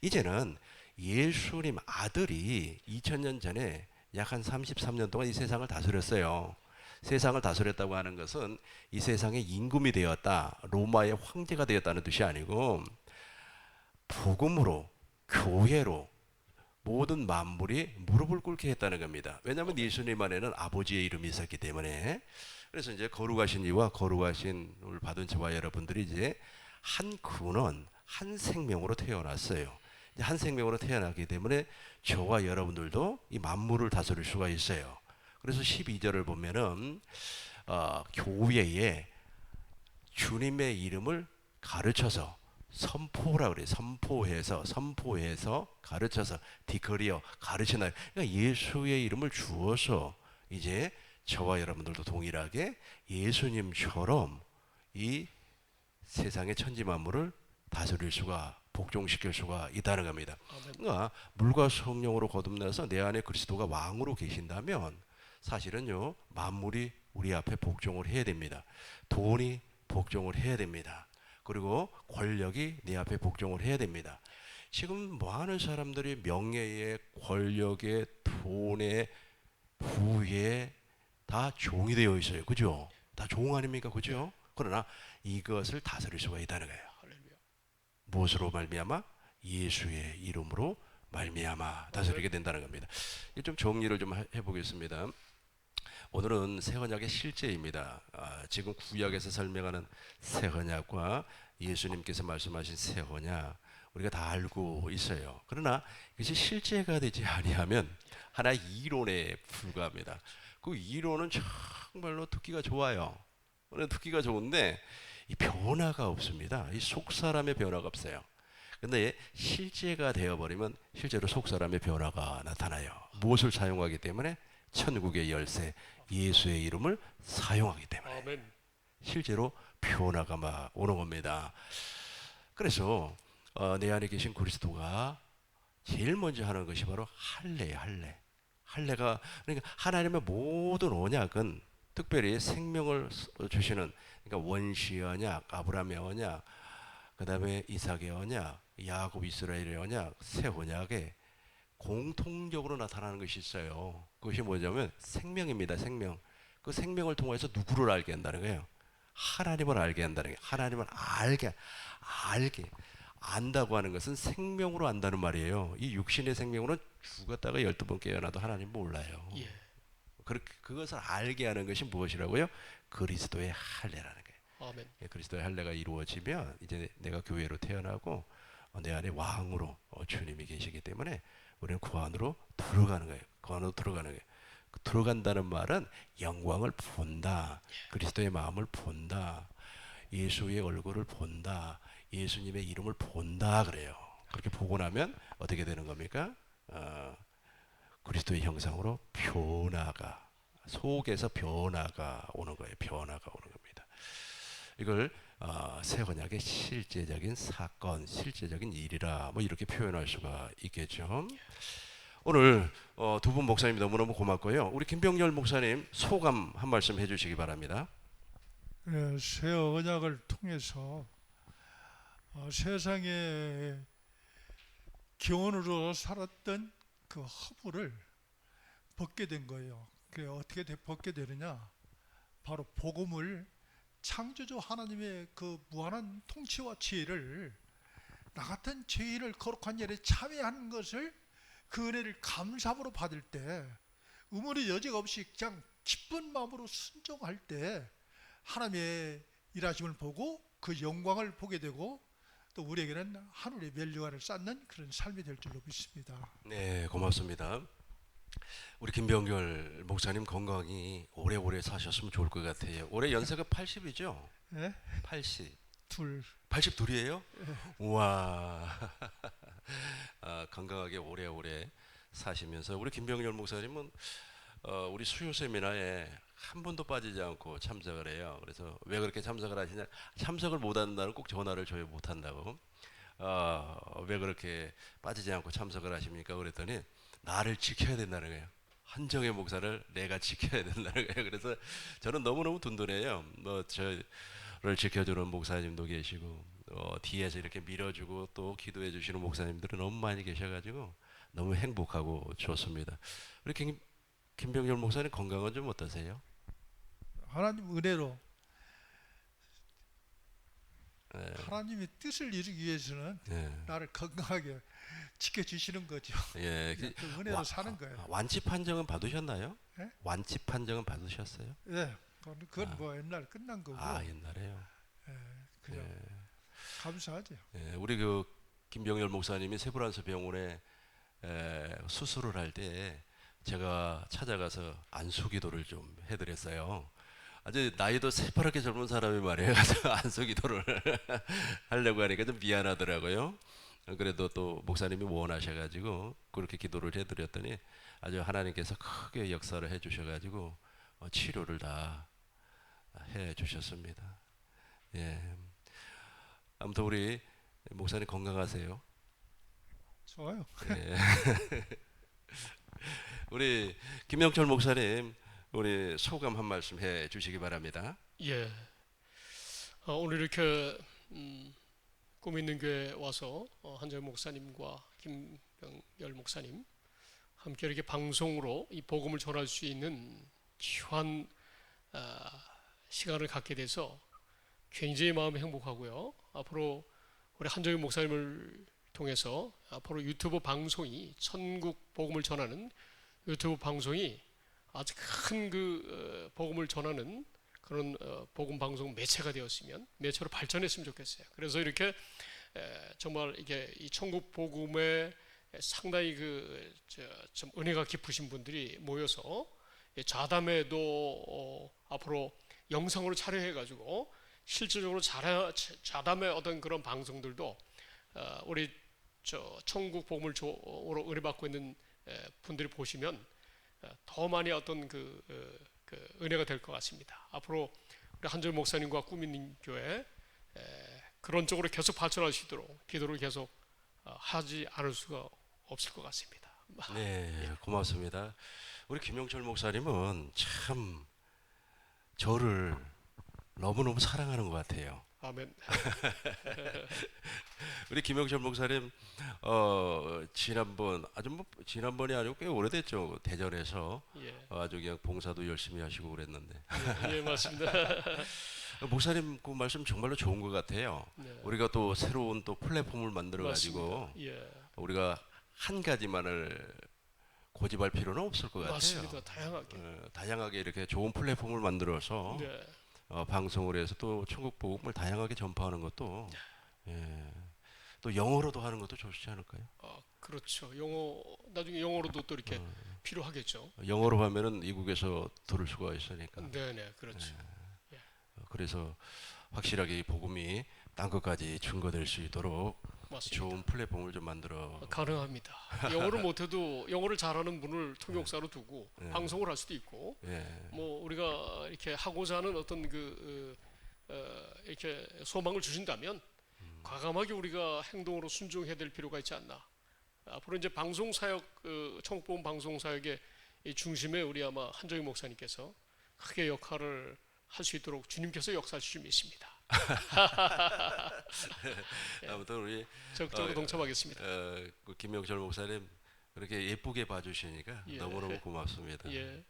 이제는 예수님 아들이 2000년 전에 약 한 33년 동안 이 세상을 다스렸어요. 세상을 다스렸다고 하는 것은 이 세상의 임금이 되었다, 로마의 황제가 되었다는 뜻이 아니고 복음으로, 교회로 모든 만물이 무릎을 꿇게 했다는 겁니다. 왜냐하면 예수님 안에는 아버지의 이름이 있었기 때문에. 그래서 이제 거룩하신 이와 거룩하신을 받은 저와 여러분들이 이제 한 근원, 한 생명으로 태어났어요. 한 생명으로 태어났기 때문에 저와 여러분들도 이 만물을 다스릴 수가 있어요. 그래서 12절을 보면은 교회에 주님의 이름을 가르쳐서 선포라 그래요. 선포해서 가르쳐서 디커리어 가르치나. 그러니까 예수의 이름을 주어서 이제 저와 여러분들도 동일하게 예수님처럼 이 세상의 천지 만물을 다스릴 수가, 복종시킬 수가 있다는 겁니다. 그러니까 물과 성령으로 거듭나서 내 안에 그리스도가 왕으로 계신다면 사실은요, 만물이 우리 앞에 복종을 해야 됩니다. 돈이 복종을 해야 됩니다. 그리고 권력이 내 앞에 복종을 해야 됩니다. 지금 많은 사람들이 명예에, 권력에, 돈에, 부에 다 종이 되어 있어요. 그죠? 다 종 아닙니까? 그죠? 그러나 이것을 다스릴 수가 있다는 거예요. 무엇으로 말미암아? 예수의 이름으로 말미암아 다스리게 된다는 겁니다. 좀 정리를 좀 해보겠습니다. 오늘은 새 언약의 실제입니다. 지금 구약에서 설명하는 새 언약과 예수님께서 말씀하신 새 언약 우리가 다 알고 있어요. 그러나 이것이 실제가 되지 아니하면 하나의 이론에 불과합니다. 그 이론은 정말로 듣기가 좋아요. 듣기가 좋은데 이 변화가 없습니다. 이 속사람의 변화가 없어요. 근데 실제가 되어버리면 실제로 속사람의 변화가 나타나요. 무엇을 사용하기 때문에? 천국의 열쇠 예수의 이름을 사용하기 때문에. 아멘. 실제로 변화가 막 오는 겁니다. 그래서 내 안에 계신 그리스도가 제일 먼저 하는 것이 바로 할례예요. 할례가 그러니까 하나님의 모든 언약은 특별히 생명을 주시는, 그러니까 원시의 언약, 아브라함의 언약, 그 다음에 이삭의 언약, 야곱 이스라엘의 언약, 새 언약에 공통적으로 나타나는 것이 있어요. 그것이 뭐냐면 생명입니다. 생명. 그 생명을 통해서 누구를 알게 한다는 거예요? 하나님을 알게 한다는 거예요. 하나님을 알게 안다고 하는 것은 생명으로 안다는 말이에요. 이 육신의 생명으로는 죽었다가 12번 깨어나도 하나님 몰라요. 예. 그것을 알게 하는 것이 무엇이라고요? 그리스도의 할례라는 거예요. 아멘. 그리스도의 할례가 이루어지면 이제 내가 교회로 태어나고 내 안에 왕으로 주님이 계시기 때문에 우리는 그 안으로 들어가는 거예요. 그 안으로 들어가는 거예요. 들어간다는 말은 영광을 본다. 그리스도의 마음을 본다. 예수의 얼굴을 본다. 예수님의 이름을 본다 그래요. 그렇게 보고 나면 어떻게 되는 겁니까? 그리스도의 형상으로 변화가, 속에서 변화가 오는 거예요. 변화가 오는 겁니다. 이걸 새 언약의 실제적인 사건, 실제적인 일이라 뭐 이렇게 표현할 수가 있겠죠. 오늘 두 분 목사님 너무너무 고맙고요. 우리 김병열 목사님 소감 한 말씀 해주시기 바랍니다. 네, 새 언약을 통해서 세상에 기원으로 살았던 그 허물을 벗게 된 거예요. 그게 어떻게 벗게 되느냐? 바로 복음을, 창조주 하나님의 그 무한한 통치와 지혜를, 나 같은 죄인을 거룩한 일에 참여하는 것을, 그 은혜를 감사함으로 받을 때, 의문의 여지가 없이 그냥 기쁜 마음으로 순종할 때 하나님의 일하심을 보고 그 영광을 보게 되고, 또 우리에게는 하늘의 멸류관을 쌓는 그런 삶이 될 줄로 믿습니다. 네, 고맙습니다. 우리 김병결 목사님 건강히 오래오래 사셨으면 좋을 것 같아요. 올해 연세가 80이죠? 네? 80. 둘. 82이에요? 우와. 건강하게 오래오래 사시면서 우리 김병열 목사님은 우리 수요 세미나에 한 번도 빠지지 않고 참석을 해요. 그래서 왜 그렇게 참석을 하시냐? 참석을 못하는 날은 꼭 전화를 줘요. 못한다고. 왜 그렇게 빠지지 않고 참석을 하십니까? 그랬더니 나를 지켜야 된다는 거예요. 한정의 목사를 내가 지켜야 된다는 거예요. 그래서 저는 너무너무 든든해요. 저를 지켜주는 목사님도 계시고 뒤에서 이렇게 밀어주고 또 기도해 주시는 목사님들은 너무 많이 계셔가지고 너무 행복하고 좋습니다. 우리 김병열 목사님 건강은 좀 어떠세요? 하나님 은혜로 예, 하나님의 뜻을 이루기 위해서는 예, 나를 건강하게 지켜주시는 거죠. 예. 그 은혜로 사는 거예요. 완치 판정은 받으셨나요? 예? 완치 판정은 받으셨어요? 예, 그건 뭐 옛날 끝난 거고 아, 옛날에요. 그냥 감사하죠. 예, 우리 그 김병열 목사님이 세브란스 병원에 수술을 할 때 제가 찾아가서 안수기도를 좀 해드렸어요. 아주 나이도 새파랗게 젊은 사람이 말이에요. 안수기도를 하려고 하니까 좀 미안하더라고요. 그래도 또 목사님이 원하셔가지고 그렇게 기도를 해드렸더니 아주 하나님께서 크게 역사를 해주셔가지고 치료를 다 해주셨습니다. 예. 아무튼 우리 목사님 건강하세요. 좋아요. 예. 우리 김영철 목사님, 우리 소감 한 말씀 해 주시기 바랍니다. 예. 오늘 이렇게 꿈 있는 교회 와서 한정희 목사님과 김병열 목사님 함께 이렇게 방송으로 이 복음을 전할 수 있는 귀한 시간을 갖게 돼서 굉장히 마음이 행복하고요. 앞으로 우리 한정희 목사님을 통해서 앞으로 유튜브 방송이 천국 복음을 전하는 유튜브 방송이 아주 큰 그 복음을 전하는 그런 복음 방송 매체가 되었으면 매체로 발전했으면 좋겠어요. 그래서 이렇게 정말 이게 이 천국 복음에 상당히 좀 은혜가 깊으신 분들이 모여서 자담회도 앞으로 영상으로 촬영해 가지고 실질적으로 자담의 어떤 그런 방송들도 우리 천국 복음을 으로 은혜받고 있는 분들이 보시면 더 많이 어떤 그 은혜가 될 것 같습니다. 앞으로 우리 한절 목사님과 꿈 있는 교회 그런 쪽으로 계속 발전할 수 있도록 기도를 계속 하지 않을 수가 없을 것 같습니다. 네, 고맙습니다. 우리 김영철 목사님은 참 저를 너무너무 사랑하는 것 같아요. 아멘. 우리 김영철 목사님 지난번 지난번이 아니고 꽤 오래됐죠. 대전에서 예, 아주 그냥 봉사도 열심히 하시고 그랬는데 예, 맞습니다. 목사님 그 말씀 정말로 좋은 것 같아요. 네, 우리가 또 새로운 또 플랫폼을 만들어 가지고 맞습니다. 예, 우리가 한 가지만을 고집할 필요는 없을 것 같아요. 맞습니다. 다양하게. 다양하게 이렇게 좋은 플랫폼을 만들어서 네, 방송을 해서 또 천국 복음을 다양하게 전파하는 것도 또 영어로도 하는 것도 좋지 않을까요? 그렇죠. 나중에 영어로도 또 이렇게 필요하겠죠. 영어로 하면은 이국에서 들을 수가 있으니까. 네, 네, 그렇죠. 그래서 확실하게 이 복음이 땅 끝까지 증거될 수 있도록 맞습니다. 좋은 플랫폼을 좀 만들어. 가능합니다. 영어를 못해도 영어를 잘하는 분을 통역사로 두고 방송을 할 수도 있고, 예. 뭐 우리가 이렇게 하고자 하는 어떤 이렇게 소망을 주신다면 과감하게 우리가 행동으로 순종해야 될 필요가 있지 않나. 앞으로 이제 방송 사역, 천국복음 방송 사역의 이 중심에 우리 아마 한정희 목사님께서 크게 역할을 할 수 있도록 주님께서 역사하실 줄 믿습니다. 아무튼 우리 적극적으로 동참하겠습니다. 그 김영철 목사님 그렇게 예쁘게 봐주시니까 예. 너무너무 고맙습니다. 예,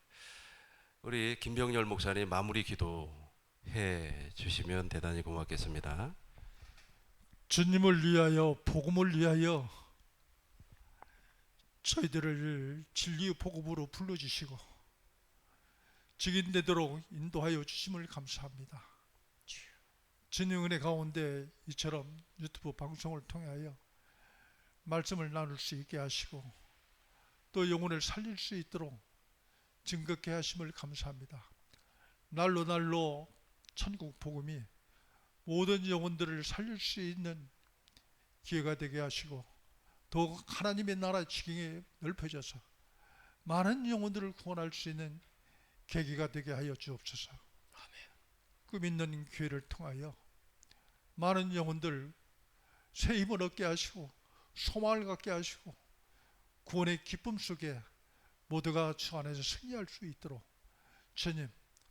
우리 김병열 목사님 마무리 기도 해 주시면 대단히 고맙겠습니다. 주님을 위하여 복음을 위하여 저희들을 진리의 복음으로 불러주시고 증인되도록 인도하여 주심을 감사합니다. 주님 은혜 가운데 이처럼 유튜브 방송을 통하여 말씀을 나눌 수 있게 하시고 또 영혼을 살릴 수 있도록 증거케 하심을 감사합니다. 날로 날로 천국 복음이 모든 영혼들을 살릴 수 있는 기회가 되게 하시고 더욱 하나님의 나라 지경이 넓혀져서 많은 영혼들을 구원할 수 있는 계기가 되게 하여 주옵소서. 꿈 있는 교회를 통하여 많은 영혼들 새 힘을 얻게 하시고 소망을 갖게 하시고 구원의 기쁨 속에 모두가 주 안에서 승리할 수 있도록 주님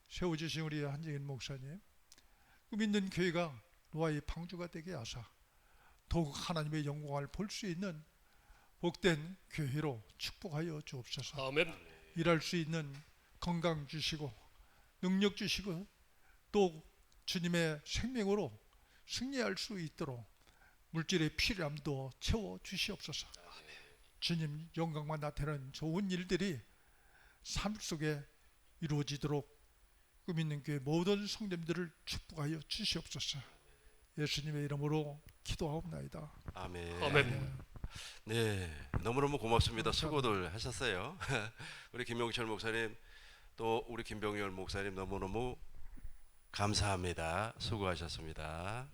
세워주신 우리 한정인 목사님 꿈 있는 교회가 노아의 방주가 되게 하사 더욱 하나님의 영광을 볼 수 있는 복된 교회로 축복하여 주옵소서. 아멘. 일할 수 있는 건강 주시고 능력 주시고 또 주님의 생명으로 승리할 수 있도록 물질의 필요함도 채워 주시옵소서. 주님 영광만 나타나는 좋은 일들이 삶 속에 이루어지도록 꿈있는 교회 모든 성도님들을 축복하여 주시옵소서. 예수님의 이름으로 기도하옵나이다. 아멘. 아멘. 네, 너무너무 고맙습니다. 수고들 하셨어요. 우리 김용철 목사님 또 우리 김병열 목사님 너무너무 감사합니다. 수고하셨습니다.